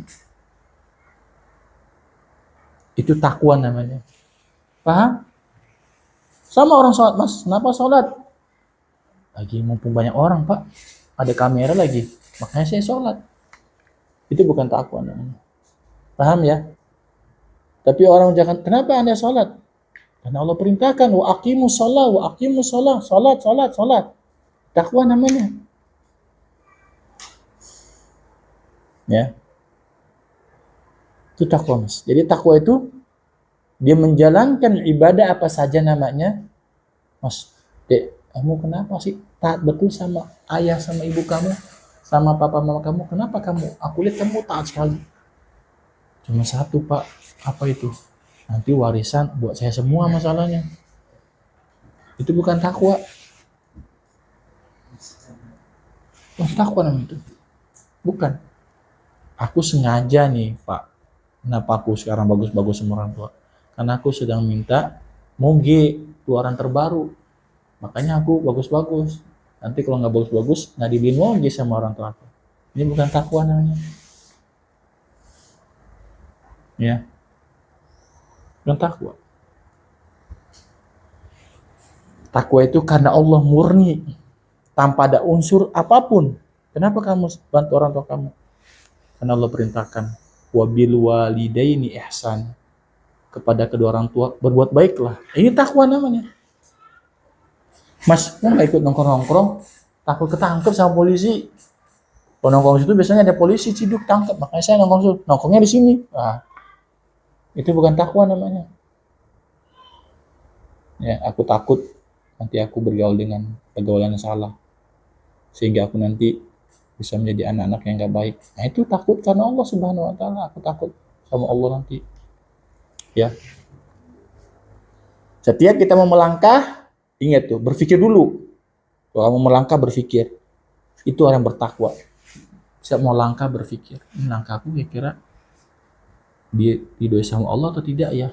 Itu takwa namanya. Paham? Sama orang sholat. Mas, kenapa sholat? Lagi mumpung banyak orang, Pak. Ada kamera lagi. Makanya saya sholat. Itu bukan takwa namanya. Paham ya? Tapi orang jangan, kenapa Anda sholat? Karena Allah perintahkan, wa aqimus shalah, wa aqimus shalah, sholat. Takwa namanya. Ya. Itu takwa, Mas. Jadi takwa itu dia menjalankan ibadah apa saja namanya. Mas, Dek, kamu kenapa sih taat betul sama ayah sama ibu kamu, sama papa mama kamu? Kenapa kamu? Aku lihat kamu taat sekali. Cuma satu, Pak. Apa itu? Nanti warisan buat saya semua masalahnya. Itu bukan takwa. Bukan takwa namanya itu. Bukan. Aku sengaja nih, Pak. Kenapa aku sekarang bagus-bagus sama orang tua? Karena aku sedang minta moge keluaran terbaru. Makanya aku bagus-bagus. Nanti kalau nggak bagus-bagus, nggak dibeliin moge sama orang tua aku. Ini bukan takwa namanya. Ya. Bukan takwa. Takwa itu karena Allah murni. Tanpa ada unsur apapun. Kenapa kamu bantu orang tua kamu? Karena Allah perintahkan. Wabil walidaini ihsan. Kepada kedua orang tua berbuat baiklah. Ini takwa namanya. Mas, mau nggak ikut nongkrong-nongkrong? Takut ketangkep sama polisi. Kalau nongkrong situ biasanya ada polisi ciduk tangkap. Makanya saya nongkrongnya di sini. Nah, itu bukan takwa namanya. Ya, aku takut nanti aku bergaul dengan pergaulan yang salah, sehingga aku nanti bisa menjadi anak-anak yang gak baik. Nah itu takut karena Allah Subhanahu Wa Taala. Aku takut sama Allah nanti. Ya. Setiap kita mau melangkah, ingat tuh, berpikir dulu. Kalau kamu melangkah berpikir, itu orang bertakwa. Setiap mau langkah berpikir, ini langkahku kira-kira diridhoi sama Allah atau tidak ya?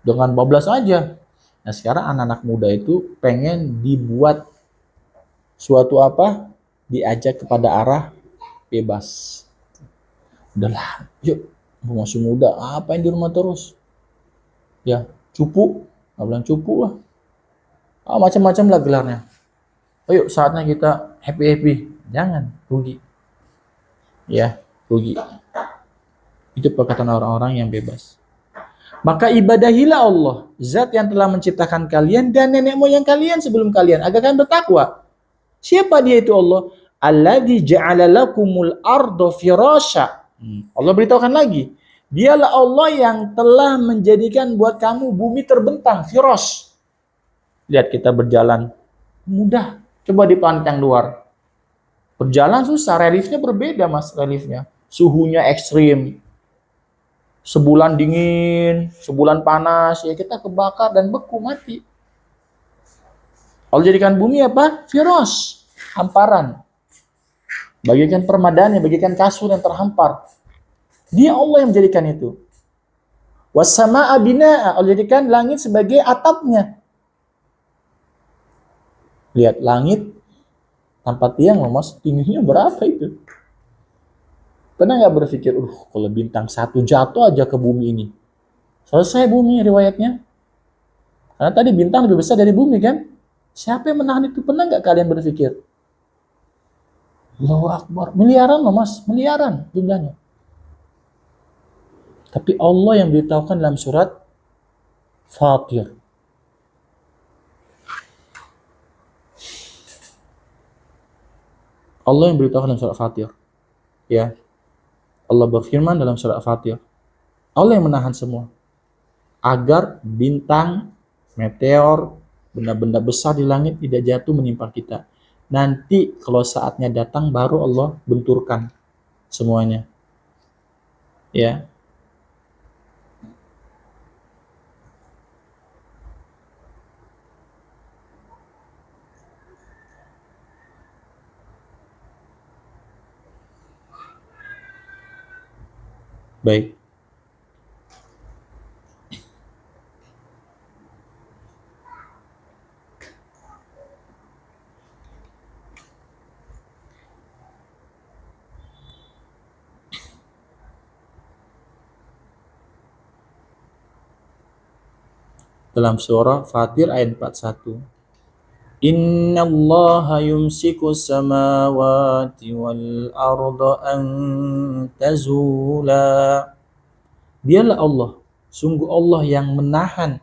Dengan bablas aja. Nah sekarang anak-anak muda itu pengen dibuat suatu apa, diajak kepada arah bebas. Udahlah, yuk, masih muda, apa yang di rumah terus? Ya, cupu, nggak bilang cupu lah. Macam-macam lah gelarnya. Ayo saatnya kita happy-happy. Jangan, rugi. Ya, rugi. Itu perkataan orang-orang yang bebas. Maka ibadahilah Allah, zat yang telah menciptakan kalian dan nenek moyang kalian sebelum kalian, agar kalian bertakwa. Siapa dia itu Allah? Alladzi ja'ala lakumul arda firasya. Allah beritahukan lagi. Dialah Allah yang telah menjadikan buat kamu bumi terbentang, firas. Lihat kita berjalan mudah. Coba di pantai luar. Berjalan susah, reliefnya berbeda mas, reliefnya. Suhunya ekstrim. Sebulan dingin, sebulan panas, ya kita kebakar dan beku mati. Allah jadikan bumi apa? Firas, hamparan. Bagikan permadani, bagikan kasur yang terhampar. Dia Allah yang menjadikan itu. Wassama'a bina'a, Allah jadikan langit sebagai atapnya. Lihat langit tanpa tiang loh mas, tingginya berapa itu? Pernah nggak berpikir, kalau bintang satu jatuh aja ke bumi ini, selesai bumi riwayatnya? Karena tadi bintang lebih besar dari bumi kan? Siapa yang menahan itu? Pernah nggak kalian berpikir? Allahu Akbar, miliaran loh mas, miliaran jumlahnya. Tapi Allah yang beritahukan dalam surat Fatir. Allah yang beritahukan dalam surat Fatir. Ya. Allah berfirman dalam surat Fatir. Allah yang menahan semua. Agar bintang, meteor, benda-benda besar di langit tidak jatuh menimpa kita. Nanti kalau saatnya datang baru Allah benturkan semuanya. Ya. Baik. Dalam surah Fatir ayat 41. Inna allaha yumsiku samawati wal arda an tazula. Dialah Allah, sungguh Allah yang menahan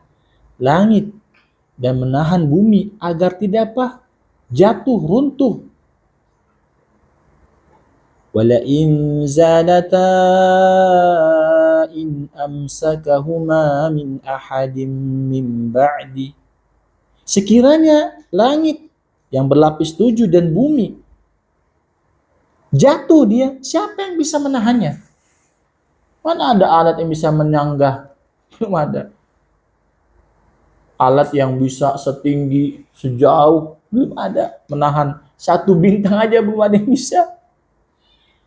langit dan menahan bumi agar tidak apa? Jatuh, runtuh. Wala in zalata in amsakahuma min ahadim min ba'di. Sekiranya langit yang berlapis 7 dan bumi jatuh dia, siapa yang bisa menahannya? Mana ada alat yang bisa menyanggah? Belum ada. Alat yang bisa setinggi, sejauh, belum ada. Menahan satu bintang aja belum ada yang bisa.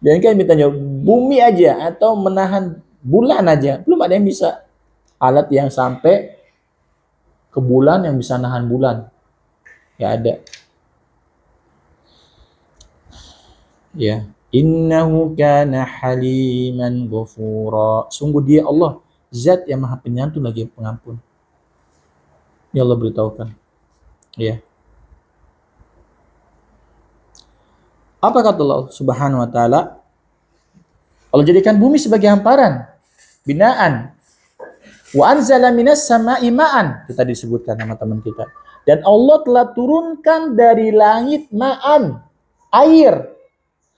Dan kan bintangnya bumi aja atau menahan bulan aja, belum ada yang bisa. Alat yang sampai ke bulan yang bisa nahan bulan. Ya ada. Ya. Innahu kana haliman ghafura. Sungguh dia Allah, zat yang maha penyantun lagi pengampun. Ya Allah beritahukan. Ya. Apa kata Allah Subhanahu wa taala? Allah jadikan bumi sebagai hamparan, binaan. Wa anzala minas sama'i ma'an. Kita disebutkan sama teman kita. Dan Allah telah turunkan dari langit ma'an, air.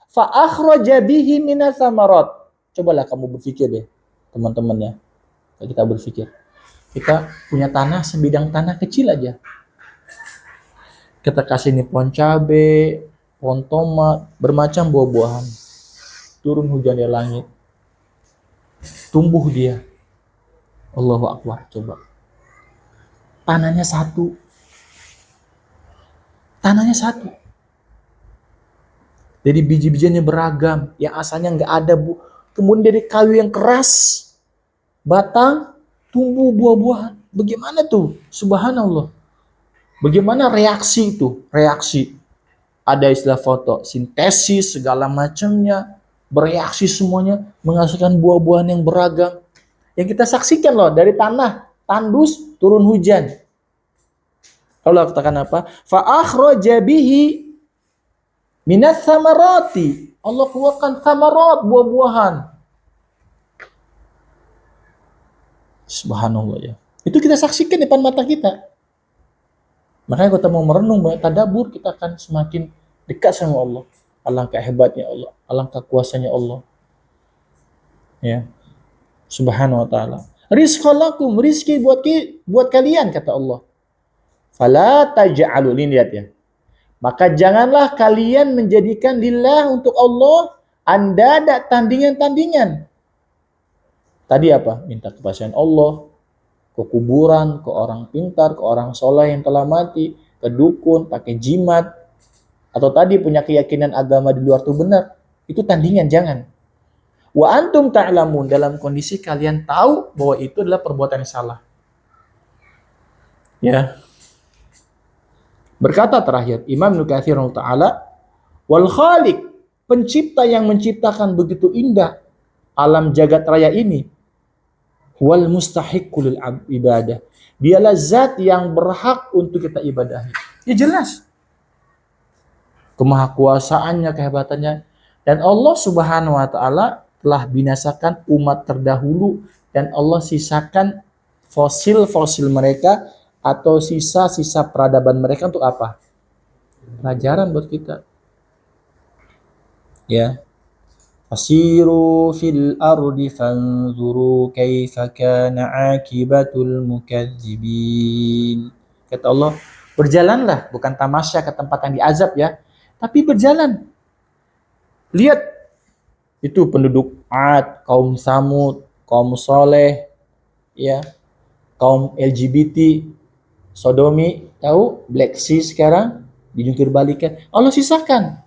Fa akhraja bihi minas samarat. Cobalah kamu berpikir deh, teman-teman ya. Kita berpikir. Kita punya tanah sebidang tanah kecil aja. Kita kasih ini pohon cabe, pohon tomat, bermacam buah-buahan. Turun hujan dari langit. Tumbuh dia. Allahu Akbar, coba. Tanahnya satu. Tanahnya satu. Jadi biji-bijiannya beragam. Yang asalnya nggak ada, Bu. Kemudian dari kayu yang keras, batang, tumbuh buah-buahan. Bagaimana tuh? Subhanallah. Bagaimana reaksi itu? Reaksi. Ada istilah fotosintesis, segala macamnya. Bereaksi semuanya. Menghasilkan buah-buahan yang beragam. Yang kita saksikan loh, dari tanah, tandus, turun hujan. Allah katakan apa? Fa'akhraja bihi minas samarati. Allah keluarkan samarat, buah-buahan. Subhanallah ya. Itu kita saksikan di depan mata kita. Makanya kita mau merenung, banyak tadabbur, kita akan semakin dekat sama Allah. Alangkah hebatnya Allah, alangkah kuasanya Allah. Ya. Subhanahu wa ta'ala. Rizqalakum, rizki buat kalian, kata Allah. Fala taj'alu, ini lihat ya. Maka janganlah kalian menjadikan lillah untuk Allah andada tandingan-tandingan. Tadi apa? Minta kepastian Allah, ke kuburan, ke orang pintar, ke orang soleh yang telah mati, ke dukun, pakai jimat, atau tadi punya keyakinan agama di luar itu benar. Itu tandingan, jangan. Wa antum ta'lamun, dalam kondisi kalian tahu bahwa itu adalah perbuatan yang salah. Ya. Berkata terakhir Imam Ibnu Katsir ta'ala, wal khaliq, pencipta yang menciptakan begitu indah alam jagat raya ini, wal mustahiqqul ibadah, dialah zat yang berhak untuk kita ibadahi. Ya jelas. Kemahakuasaannya, kehebatannya, dan Allah Subhanahu wa taala telah binasakan umat terdahulu dan Allah sisakan fosil-fosil mereka atau sisa-sisa peradaban mereka untuk apa? Pelajaran buat kita. Ya. Fasiru fil ardi fanzuru kaifa kana akibatul mukadzibin. Kata Allah, berjalanlah, bukan tamasya ke tempat yang diazab ya, tapi berjalan. Lihat itu penduduk Ad, kaum Samud, kaum Soleh, ya, kaum LGBT, sodomi, tahu, Black Sea sekarang dijungkir balikan. Allah sisakan.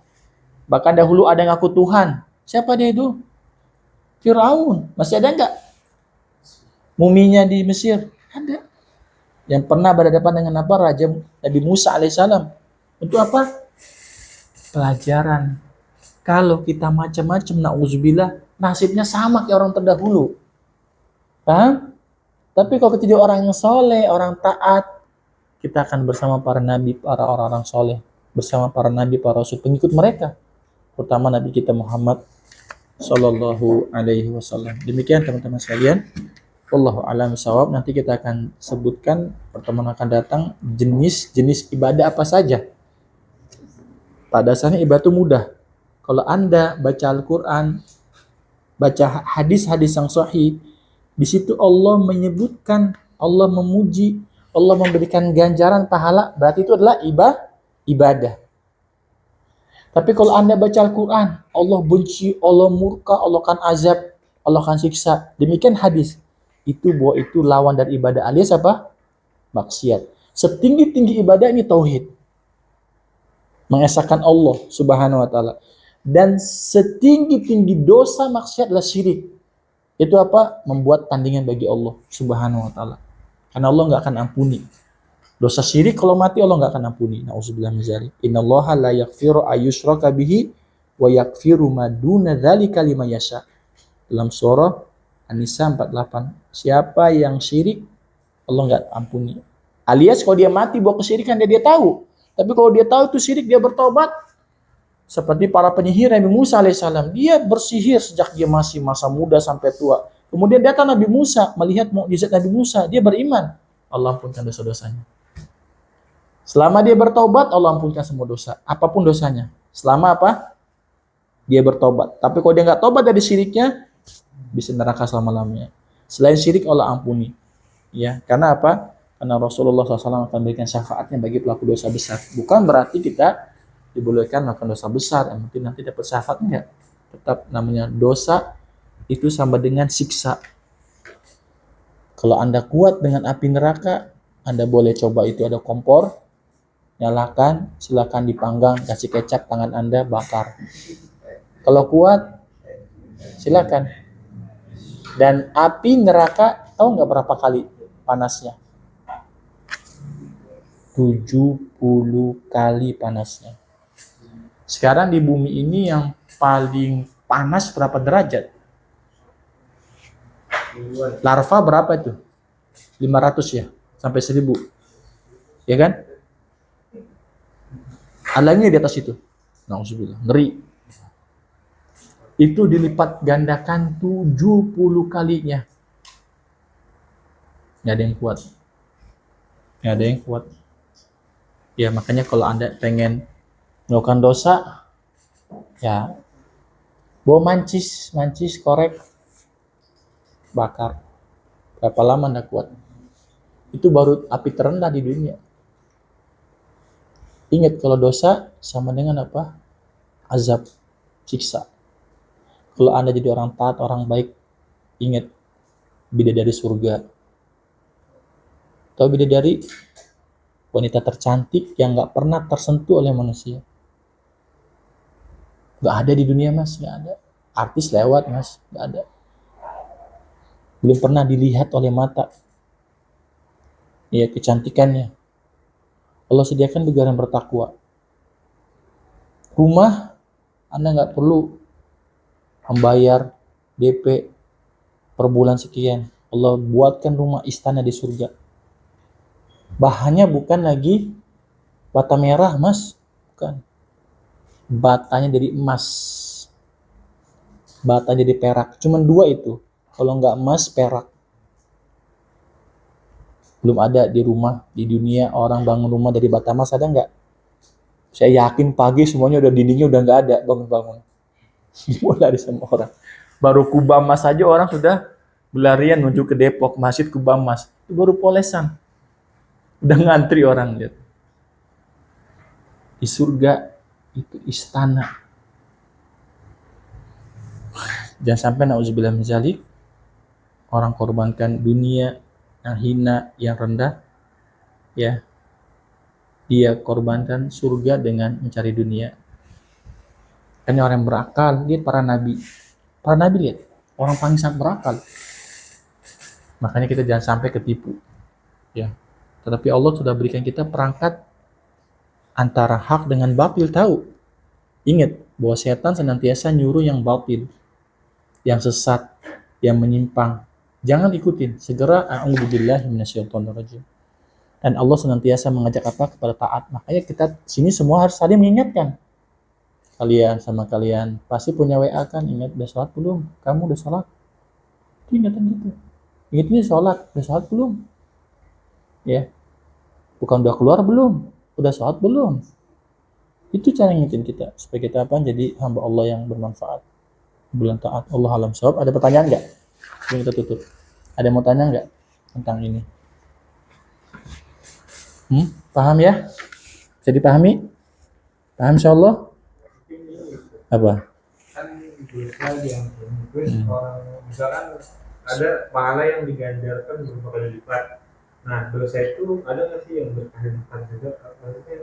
Bahkan dahulu ada yang ngaku Tuhan. Siapa dia itu? Firaun. Masih ada nggak? Muminya di Mesir ada. Yang pernah berhadapan dengan apa? Raja Nabi Musa alaihissalam. Untuk apa? Pelajaran. Kalau kita macam-macam, na'udzubillah, nasibnya sama kayak orang terdahulu. Paham? Tapi kalau kita jadi orang yang soleh, orang taat, kita akan bersama para nabi, para orang-orang soleh, bersama para nabi, para rasul, pengikut mereka, terutama Nabi kita Muhammad Sallallahu Alaihi Wasallam. Demikian teman-teman sekalian. Wallahu a'lam bishawab. Nanti kita akan sebutkan pertemuan akan datang jenis-jenis ibadah apa saja. Pada dasarnya ibadah itu mudah. Kalau Anda baca Al-Quran, baca hadis-hadis yang sahih, di situ Allah menyebutkan, Allah memuji, Allah memberikan ganjaran pahala, berarti itu adalah ibadah. Tapi kalau Anda baca Al-Quran, Allah benci, Allah murka, Allah akan azab, Allah akan siksa. Demikian hadis. Itu bahwa itu lawan dari ibadah, alias apa? Maksiat. Setinggi-tinggi ibadah ini tauhid. Mengesahkan Allah Subhanahu wa ta'ala. Dan setinggi-tinggi dosa maksiat adalah syirik. Itu apa? Membuat tandingan bagi Allah Subhanahu wa ta'ala. Karena Allah nggak akan ampuni. Dosa syirik kalau mati Allah nggak akan ampuni. Nauzubillah min dzalik. Innallaha la yaghfiru ayyushraka bihi wa yaghfiru ma duna dzalika liman yasha. Dalam surah An-Nisa 48. Siapa yang syirik Allah nggak ampuni. Alias kalau dia mati bawa kesyirikan dia tahu. Tapi kalau dia tahu itu syirik, dia bertobat. Seperti para penyihir Nabi Musa alaihissalam, dia bersihir sejak dia masih masa muda sampai tua. Kemudian datang Nabi Musa, melihat mukjizat Nabi Musa, dia beriman. Allah ampunkan dosa-dosanya. Selama dia bertobat, Allah ampunkan semua dosa. Apapun dosanya. Selama apa? Dia bertobat. Tapi kalau dia nggak tobat dari syiriknya, bisa neraka selama-lamanya. Selain syirik Allah ampuni. Ya, karena apa? Karena Rasulullah SAW akan memberikan syafaatnya bagi pelaku dosa besar. Bukan berarti kita dibolehkan melakukan dosa besar, yang penting nanti dapat syafaat, enggak. Tetap namanya dosa itu sama dengan siksa. Kalau Anda kuat dengan api neraka, Anda boleh coba, itu ada kompor, nyalakan, silakan dipanggang, kasih kecap, tangan Anda bakar. Kalau kuat, silakan. Dan api neraka, tahu nggak berapa kali panasnya? 70 kali panasnya. Sekarang di bumi ini yang paling panas berapa derajat? Larva berapa itu? 500 ya? Sampai 1000. Ya kan? Alangnya di atas itu. Nauzubillah, ngeri. Itu dilipat gandakan 70 kalinya. Nggak ada yang kuat. Nggak ada yang kuat. Ya makanya kalau Anda pengen melakukan dosa, ya bawa mancis korek, bakar. Berapa lama Anda kuat? Itu baru api terendah di dunia. Ingat, kalau dosa sama dengan apa? Azab, siksa. Kalau Anda jadi orang taat, orang baik, ingat, bidadari surga. Tahu bidadari? Wanita tercantik yang gak pernah tersentuh oleh manusia. Gak ada di dunia, mas, gak ada. Artis lewat, mas, gak ada. Belum pernah dilihat oleh mata. Ya, kecantikannya. Allah sediakan bagi orang bertakwa. Rumah, Anda gak perlu membayar DP per bulan sekian. Allah buatkan rumah istana di surga. Bahannya bukan lagi bata merah, mas, bukan. Batanya dari emas, bata jadi perak. Cuman 2 itu. Kalau nggak emas, perak. Belum ada di rumah di dunia orang bangun rumah dari bata emas, ada nggak? Saya yakin pagi semuanya udah, dindingnya udah nggak ada, bangun-bangun. Semua lari sama orang. Baru kubah emas saja orang sudah berlarian menuju ke Depok, masjid kubah emas. Itu baru polesan. Udah ngantri orang, lihat. Di surga itu istana. Jangan sampai nauzubillah min dzalik, orang korbankan dunia yang hina, yang rendah, ya. Dia korbankan surga dengan mencari dunia. Kan orang yang berakal, lihat para nabi. Para nabi, lihat, orang paling sangat berakal. Makanya kita jangan sampai ketipu, ya. Tetapi Allah sudah berikan kita perangkat antara hak dengan batil, tahu. Ingat bahwa setan senantiasa nyuruh yang batil, yang sesat, yang menyimpang. Jangan ikutin. Segera a'udzubillahi minasyaitonirrajim. Dan Allah senantiasa mengajak apa? Kepada taat. Makanya kita sini semua harus saling mengingatkan. Kalian sama kalian pasti punya WA kan? Ingat, udah sholat belum? Kamu udah sholat? Itu ingatan gitu. Ingat, ini sholat. Udah sholat belum? Ya. Bukan udah keluar belum? Udah sholat belum? Itu cara ngingetin kita. Supaya kita apa? Jadi hamba Allah yang bermanfaat. Bulan taat. Allah alam shawab. Ada pertanyaan nggak? Sebelum kita tutup. Ada yang mau tanya nggak tentang ini? Paham ya? Bisa dipahami? Paham insyaallah? Apa? Kan dosa yang orang, misalkan ada pahala yang diganjarkan beberapa kali lipat. Nah, dosa itu ada nggak sih yang berkali lipat juga? Maksudnya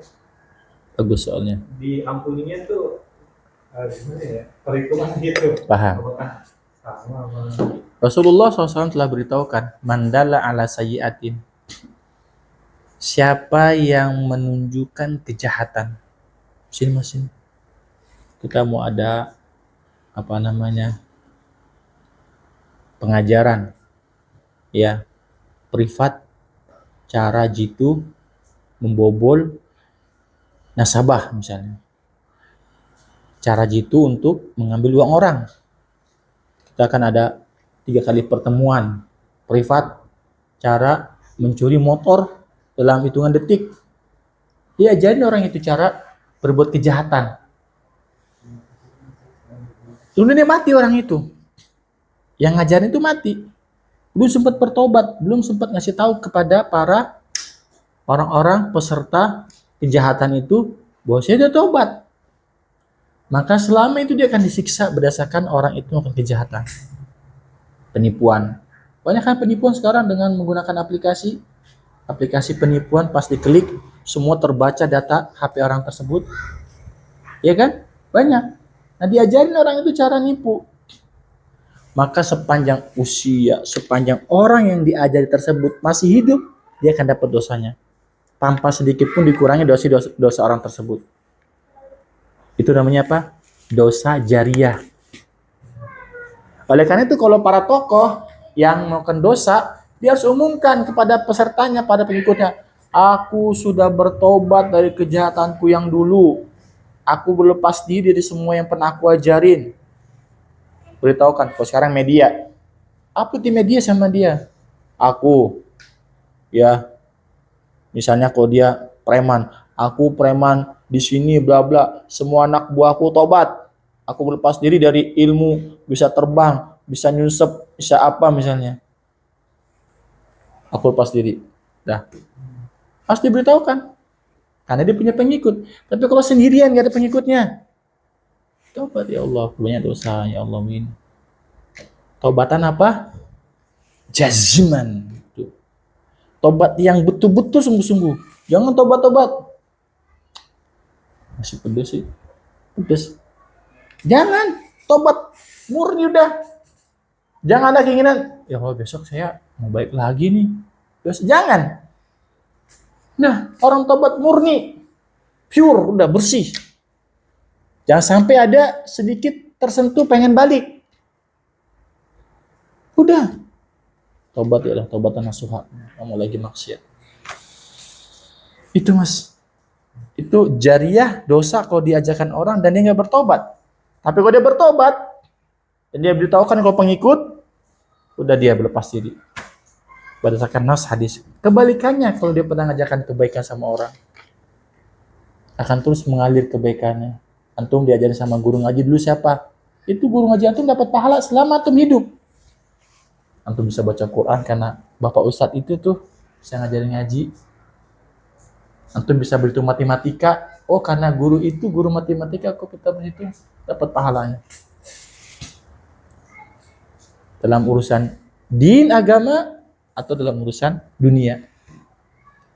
Bagus soalnya. diampuninya tuh gimana ya? Perhitungan gitu. Paham. Apakah sama apa? Rasulullah SAW telah beritahukan, mandala ala sayyi'atin, siapa yang menunjukkan kejahatan. Sini mas, sini. Kita mau ada apa namanya, pengajaran, ya, privat, cara jitu membobol nasabah misalnya. Cara jitu untuk mengambil uang orang. Kita akan ada 3 kali pertemuan privat, cara mencuri motor dalam hitungan detik. Dia ajarin orang itu cara berbuat kejahatan. Kemudian dia mati orang itu. Yang ngajarin itu mati. Belum sempat bertobat, belum sempat ngasih tahu kepada para orang-orang peserta kejahatan itu bahwasanya dia tobat. Maka selama itu dia akan disiksa berdasarkan orang itu melakukan kejahatan. Penipuan. Banyak kan penipuan sekarang dengan menggunakan aplikasi penipuan, pas diklik semua terbaca data HP orang tersebut. Ya kan? Banyak. Nah, diajarin orang itu cara nipu. Maka sepanjang usia, sepanjang orang yang diajari tersebut masih hidup, dia akan dapat dosanya. Tanpa sedikit pun dikurangi dosa orang tersebut. Itu namanya apa? Dosa jariah. Oleh karena itu kalau para tokoh yang melakukan dosa, dia harus umumkan kepada pesertanya, pada pengikutnya, aku sudah bertobat dari kejahatanku yang dulu. Aku berlepas diri dari semua yang pernah aku ajarin. Beritahukan, kalau sekarang media. Apa di media sama dia? Aku, ya, misalnya kalau dia preman, aku preman di sini bla bla, semua anak buahku tobat. Aku berlepas diri dari ilmu, bisa terbang, bisa nyusup, bisa apa misalnya. Aku lepas diri. Dah. Harus diberitahukan. Karena dia punya pengikut. Tapi kalau sendirian gak ada pengikutnya, tobat ya Allah, banyak dosa ya Allah min. Taubatan apa? Jazman. Tobat yang betul-betul sungguh-sungguh. Jangan tobat-tobat. Masih pedes sih. Pedes. Jangan tobat murni udah. Jangan ada keinginan, ya Allah besok saya mau baik lagi nih. Terus jangan. Nah, orang tobat murni, pure, udah bersih. Jangan sampai ada sedikit tersentuh pengen balik. Udah. Tobat ya, tobatan nasuha. Kamu lagi maksiat. Itu mas. Itu jariah dosa kalau diajarkan orang dan dia nggak bertobat. Tapi kalau dia bertobat dan dia beritahukan kalau pengikut, udah dia berlepas diri. Berdasarkan nas hadis. Kebalikannya kalau dia pernah ngajarkan kebaikan sama orang, akan terus mengalir kebaikannya. Antum diajarin sama guru ngaji dulu siapa? Itu guru ngaji antum dapat pahala selama antum hidup. Antum bisa baca Quran karena bapak ustadz itu tuh bisa ngajarin ngaji. Antum bisa berhitung matematika. Oh karena guru itu guru matematika kok kita berhitung dapat pahalanya. Dalam urusan din agama atau dalam urusan dunia.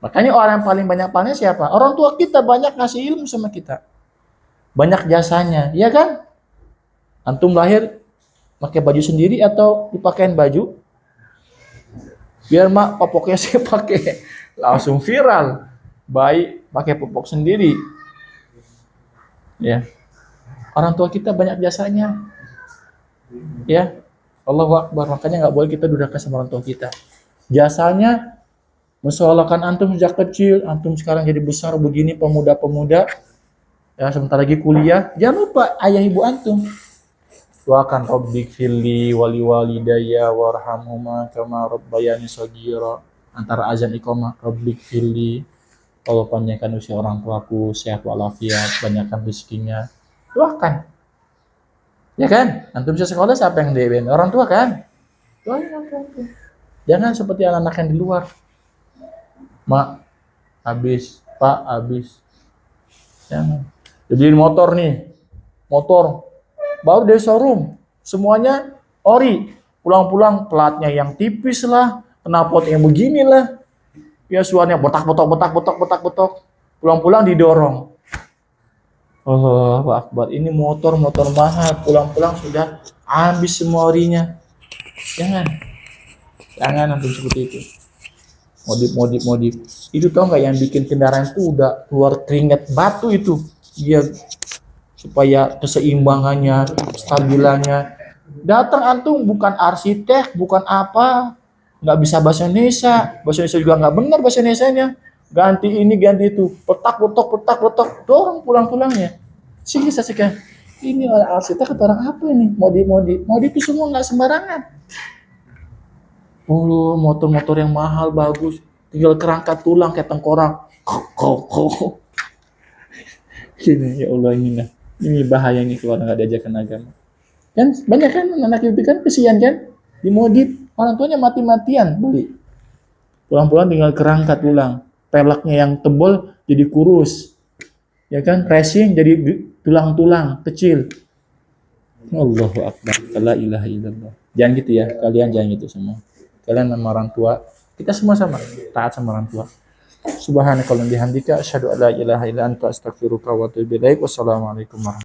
Makanya orang yang paling banyak pahalanya siapa? Orang tua kita banyak ngasih ilmu sama kita. Banyak jasanya, ya kan? Antum lahir pakai baju sendiri atau dipakein baju? Biar mak popoknya saya pakai, langsung viral. Baik pakai popok sendiri. Ya. Orang tua kita banyak jasanya. Ya. Allahu Akbar, makanya nggak boleh kita durhaka sama orang tua kita. Jasanya mensolahkan antum sejak kecil, antum sekarang jadi besar begini pemuda-pemuda, ya sebentar lagi kuliah, jangan lupa ayah ibu antum. Doakan Rabbik firli wali walidayya warhamhuma kama rabbayani shaghira. Antara azan iqamah Rabbik firli, Allah panjangkan usia orang tuaku, sehat walafiat, banyakkan rezekinya. Doakan. Ya kan? Antum bisa sekolah siapa yang doain? Orang tua kan? Doain orang tua. Jangan seperti anak-anak yang di luar. Mak, habis. Pak, habis. Jangan. Jadi motor nih. Motor. Baru dari showroom. Semuanya ori. Pulang-pulang platnya yang tipis lah. Knalpot yang begini lah. Ya suaranya botak-botak. Pulang-pulang didorong. Allahu Akbar, ini motor mahal, pulang-pulang sudah habis semua orinya. Jangan nanti seperti itu. Modif. Itu tau nggak yang bikin kendaraan itu udah keluar keringat batu itu, dia supaya keseimbangannya, stabilannya. Datang antum bukan arsitek, bukan apa, nggak bisa bahasa Indonesia juga nggak benar bahasa Indonesianya. Ganti ini, ganti itu, petak, dorong pulang-pulangnya. Sini saya sekian. Ini arsitek atau orang apa ini? Modif itu semua nggak sembarangan. Oh, motor-motor yang mahal, bagus. Tinggal kerangka tulang kayak tengkorak. Gini, ya Allah ini bahaya nih kalau nggak diajarkan agama. Kan banyak kan anak itu kan kesian kan? Dimodif, orang tuanya mati-matian beli. Pulang-pulang tinggal kerangka tulang. peleknya yang tebal jadi kurus. Ya kan? Racing jadi tulang-tulang kecil. Allahu Akbar. La ilaha illallah. Jangan gitu ya. Kalian jangan gitu semua. Kalian sama orang tua, kita semua sama taat sama orang tua. Subhanakallahumma bihamdika asyhadu an la ilaha illa anta astaghfiruka wa atubu ilaik. Wassalamualaikum warahmatullahi wabarakatuh.